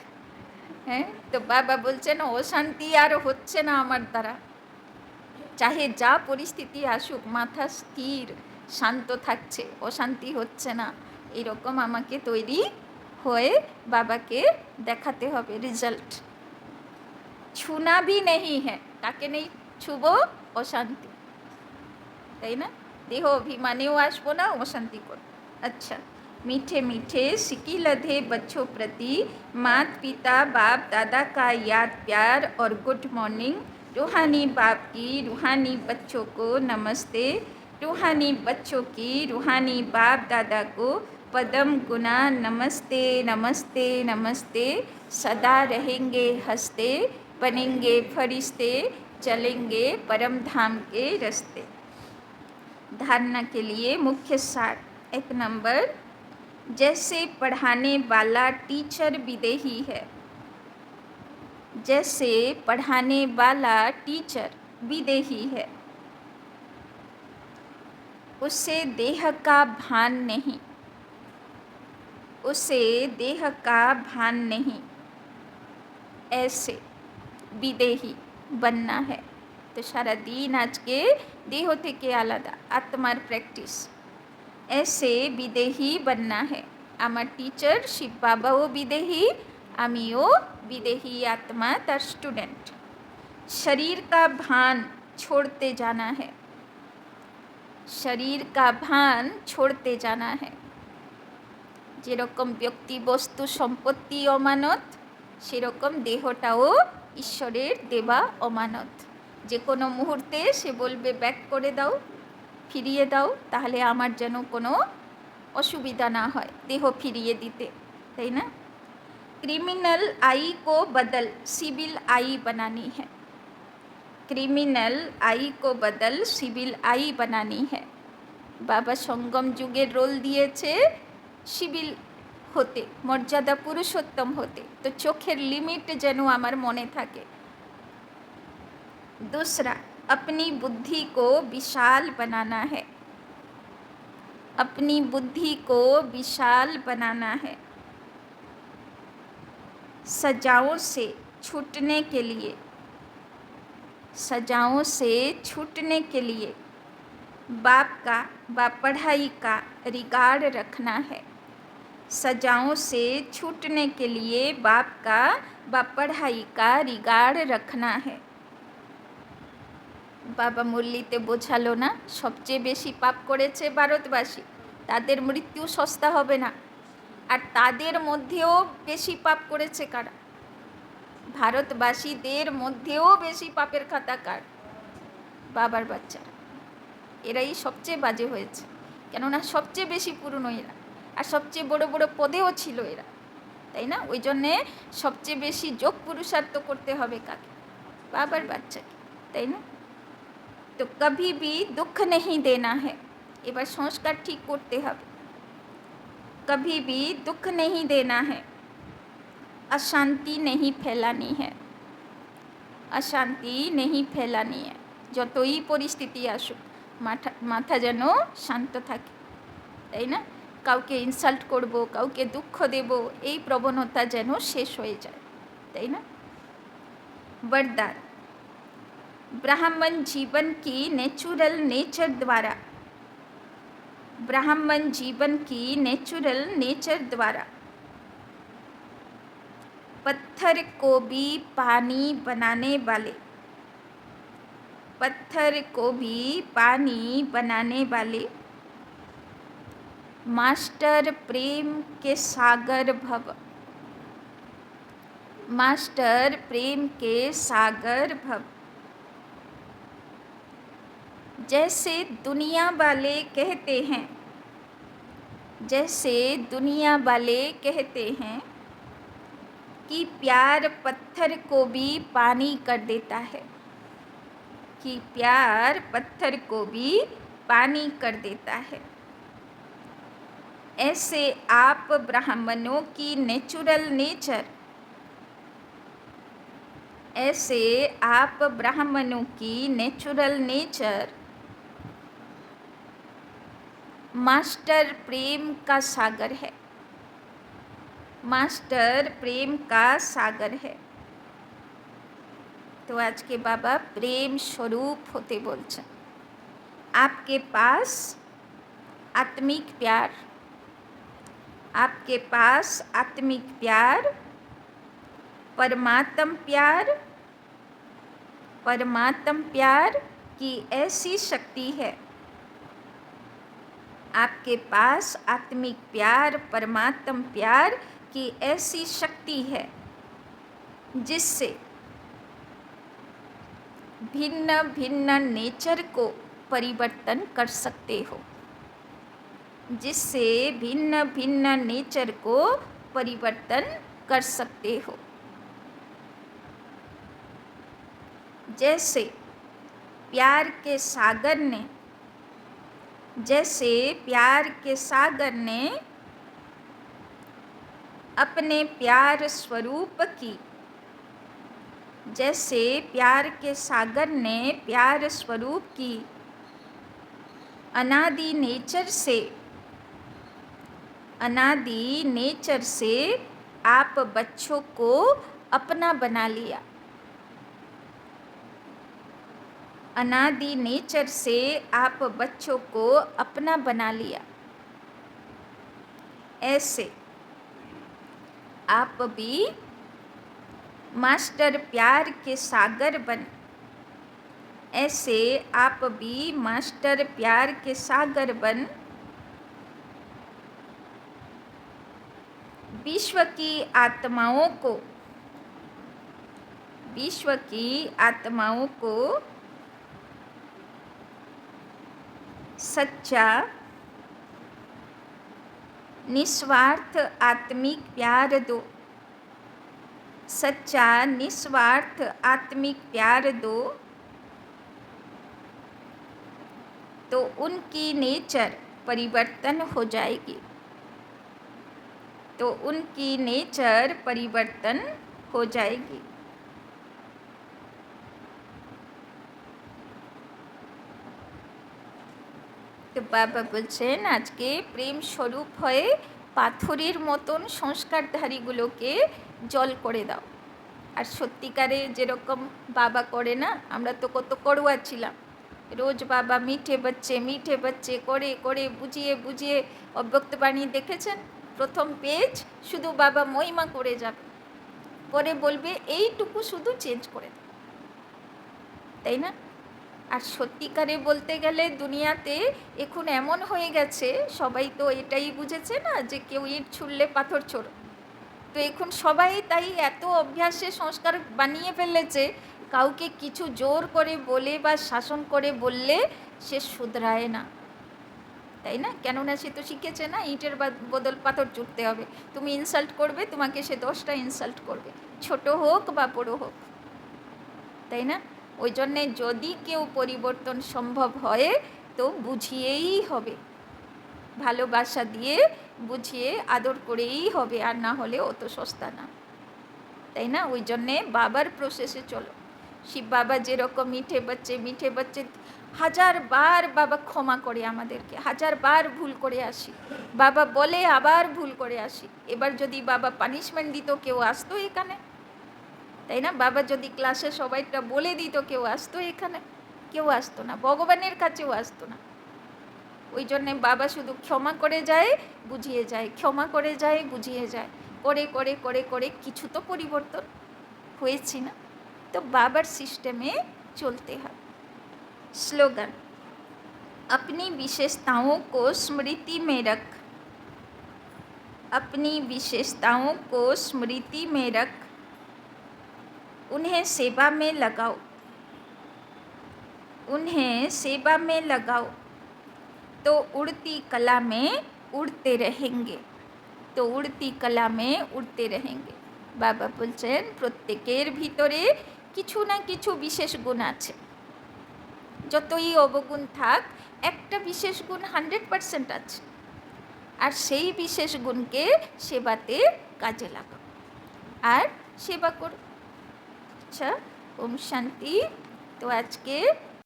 হ্যাঁ, তো বাবা বলছেন অশান্তি আর হচ্ছে না আমার দ্বারা, চাহে যা পরিস্থিতি আসুক মাথা স্থির শান্ত থাকছে, অশান্তি হচ্ছে না, এরকম আমাকে তৈরি হয়ে বাবাকে দেখাতে হবে রেজাল্ট। ছুনা ভি নেই হ্যাঁ, কাকে নেই ছুবো? অশান্তি, তাই না? দেহ অভিমানেও আসবো না, অশান্তি করবো। আচ্ছা, मीठे मीठे सिकी लधे बच्चों प्रति मात पिता बाप दादा का याद प्यार और गुड मॉर्निंग। रूहानी बाप की रूहानी बच्चों को नमस्ते, रूहानी बच्चों की रूहानी बाप दादा को पदम गुना नमस्ते नमस्ते नमस्ते। सदा रहेंगे हंसते, बनेंगे फरिश्ते, चलेंगे परम धाम के रास्ते। धारणा के लिए मुख्य सार। 1 नंबर, जैसे पढ़ाने वाला टीचर विदेही है, जैसे पढ़ाने वाला टीचर विदेही है, उसे देह का भान नहीं, उसे देह का भान नहीं, ऐसे विदेही बनना है। तो सारा दिन आज के देह থেকে আলাদা আত্মার প্র্যাকটিস, ऐसे বিদেহী बनना है। আমার টিচার শিব বাবাও বিদেহী, আমিও বিদেহী আত্মা, তার স্টুডেন্ট। शरीर का भान छोड़ते जाना है, शरीर का भान छोड़ते जाना है। যেরকম ব্যক্তি বস্তু সম্পত্তি অমানত, সেরকম দেহটাও ঈশ্বরের দেওয়া অমানত। যে কোনো মুহূর্তে সে বলবে ব্যাক করে দাও, ফিরিয়ে দাও, তাহলে আমার যেন কোনো অসুবিধা না হয় দেহ ফিরিয়ে দিতে, তাই না? ক্রিমিনাল आई को बदल सिविल आई बनानी है, ক্রিমিনাল आई को बदल सिविल आई बनानी है। বাবা সঙ্গম যুগের রোল দিয়েছে সিভিল হতে, মর্যাদা পুরুষোত্তম হতে। তো চোখের লিমিট যেন আমার মনে থাকে। दूसरा, अपनी बुद्धि को विशाल बनाना है, अपनी बुद्धि को विशाल बनाना है। सजाओं से छूटने के लिए, सजाओं से छूटने के लिए बाप का व पढ़ाई का रिगार्ड रखना है। सजाओं से छूटने के लिए बाप का व पढ़ाई का रिगार्ड रखना है। বাবা মুরলিতে বোঝালো না, সবচেয়ে বেশি পাপ করেছে ভারতবাসী, তাদের মৃত্যু সস্তা হবে না। আর তাদের মধ্যেও বেশি পাপ করেছে কারা? ভারতবাসীদের মধ্যেও বেশি পাপের খাতা কার? বাবার বাচ্চারা। এরাই সবচেয়ে বাজে হয়েছে, কেননা সবচেয়ে বেশি পুরনো এরা, আর সবচেয়ে বড় বড় পদেও ছিল এরা, তাই না? ওই জন্যে সবচেয়ে বেশি যোগ পুরুষার্থ করতে হবে কাকে? বাবার বাচ্চাকে, তাই না? তো কভি ভি দুঃখ नहीं देना है, এবার সংস্কার ঠিক করতে হবে। कभी भी दुख नहीं देना है, अशांति नहीं फैलानी है, अशांति नहीं फैलानी है। যতই পরিস্থিতি আসুক মাথা যেন শান্ত থাকে, তাই না? কাউকে ইনসাল্ট করব, কাউকে দুঃখ দেব, এই প্রবণতা যেন শেষ হয়ে যায়, তাই না? वरदान, ब्राह्मण जीवन की नेचुरल नेचर द्वारा, ब्राह्मण जीवन की नेचुरल नेचर द्वारा पत्थर को भी पानी बनाने वाले, पत्थर को भी पानी बनाने वाले मास्टर प्रेम के सागर भव, मास्टर प्रेम के सागर भव। जैसे दुनिया वाले कहते हैं, जैसे दुनिया वाले कहते हैं कि प्यार पत्थर को भी पानी कर देता है, कि प्यार पत्थर को भी पानी कर देता है, ऐसे आप ब्राह्मणों की नेचुरल नेचर, ऐसे आप ब्राह्मणों की नेचुरल नेचर मास्टर प्रेम का सागर है, मास्टर प्रेम का सागर है। तो आज के बाबा प्रेम स्वरूप होते बोलते, आपके पास आत्मिक प्यार, आपके पास आत्मिक प्यार, परमात्म प्यार, परमात्म प्यार की ऐसी शक्ति है, आपके पास आत्मिक प्यार, परमात्म प्यार की ऐसी शक्ति है जिससे भिन्न भिन्न नेचर को परिवर्तन कर सकते हो, जिससे भिन्न भिन्न नेचर को परिवर्तन कर सकते हो। जैसे प्यार के सागर ने, जैसे प्यार के सागर ने अपने प्यार स्वरूप की, जैसे प्यार के सागर ने प्यार स्वरूप की अनादि नेचर से, अनादि नेचर से आप बच्चों को अपना बना लिया, अनादि नेचर से आप बच्चों को अपना बना लिया, ऐसे आप भी मास्टर प्यार के सागर बन, ऐसे आप भी मास्टर प्यार के सागर बन, विश्व की आत्माओं को, विश्व की आत्माओं को सच्चा निस्वार्थ आत्मिक प्यार दो, सच्चा निस्वार्थ आत्मिक प्यार दो, तो उनकी नेचर परिवर्तन हो जाएगी, तो उनकी नेचर परिवर्तन हो जाएगी। তো বাবা বলছেন আজকে প্রেম স্বরূপ হয়ে পাথরের মতন সংস্কারধারীগুলোকে জল করে দাও। আর সত্যিকারে যেরকম বাবা করে না, আমরা তো কত করুয়া ছিলাম, রোজ বাবা মিঠে বাচ্চে করে করে বুঝিয়ে বুঝিয়ে অব্যক্তবাণী দেখেছেন, প্রথম পেজ শুধু বাবা মহিমা করে যাবে, পরে বলবে এইটুকু শুধু চেঞ্জ করে দাও, তাই না? আর সত্যিকারে বলতে গেলে দুনিয়াতে এখন এমন হয়ে গেছে, সবাই তো এটাই বুঝেছে না যে কেউ ইট ছুড়লে পাথর ছোড়ো, তো এখন সবাই তাই এত অভ্যাসে সংস্কার বানিয়ে ফেলেছে, কাউকে কিছু জোর করে বলে বা শাসন করে বললে সে শুধরায় না, তাই না? কেননা সে তো শিখেছে না ইটের বদল পাথর ছুটতে হবে, তুমি ইনসাল্ট করবে তোমাকে সে 10টা ইনসাল্ট করবে, ছোট হোক বা বড় হোক, তাই না? ওই জন্যে যদি কেউ পরিবর্তন সম্ভব হয় তো বুঝিয়েই হবে, ভালোবাসা দিয়ে বুঝিয়ে আদর করেই হবে, আর না হলে অত সস্তা না, তাই না? ওই জন্যে বাবার প্রসেসে চলো। শিব বাবা যেরকম মিঠে বাচ্চে 1000 বার বাবা ক্ষমা করে আমাদেরকে, 1000 বার ভুল করে আসি, বাবা বলে আবার ভুল করে আসি। এবার যদি বাবা পানিশমেন্ট দিত কেউ আসতো এখানে, তাই না? বাবা যদি ক্লাসে সবাইটা বলে দিত কেউ আসতো এখানে? কেউ আসতো না, ভগবানের কাছেও আসতো না। ওই জন্যে বাবা শুধু ক্ষমা করে যায় বুঝিয়ে যায়, ক্ষমা করে যায় বুঝিয়ে যায়, করে করে করে করে কিছু তো পরিবর্তন হয়েছি না, তো বাবার সিস্টেমে চলতে হয়। স্লোগান, अपनी विशेषताओं को स्मृति में रख, अपनी विशेषताओं को स्मृति में रख, उन्हें सेवा में लगाओ, उन्हें सेवा में लगाओ, तो उड़ती कला में उड़ते रहेंगे, तो उड़ती कला में उड़ते रहेंगे। বাবা বলছেন প্রত্যেকের ভিতরে কিছু না কিছু বিশেষ গুণ আছে, যতই অবগুণ থাক একটা বিশেষ গুণ 100% আছে, আর সেই বিশেষ গুণকে সেবাতে কাজে লাগাও আর সেবা করো। আচ্ছা, ওম শান্তি। তো আজকে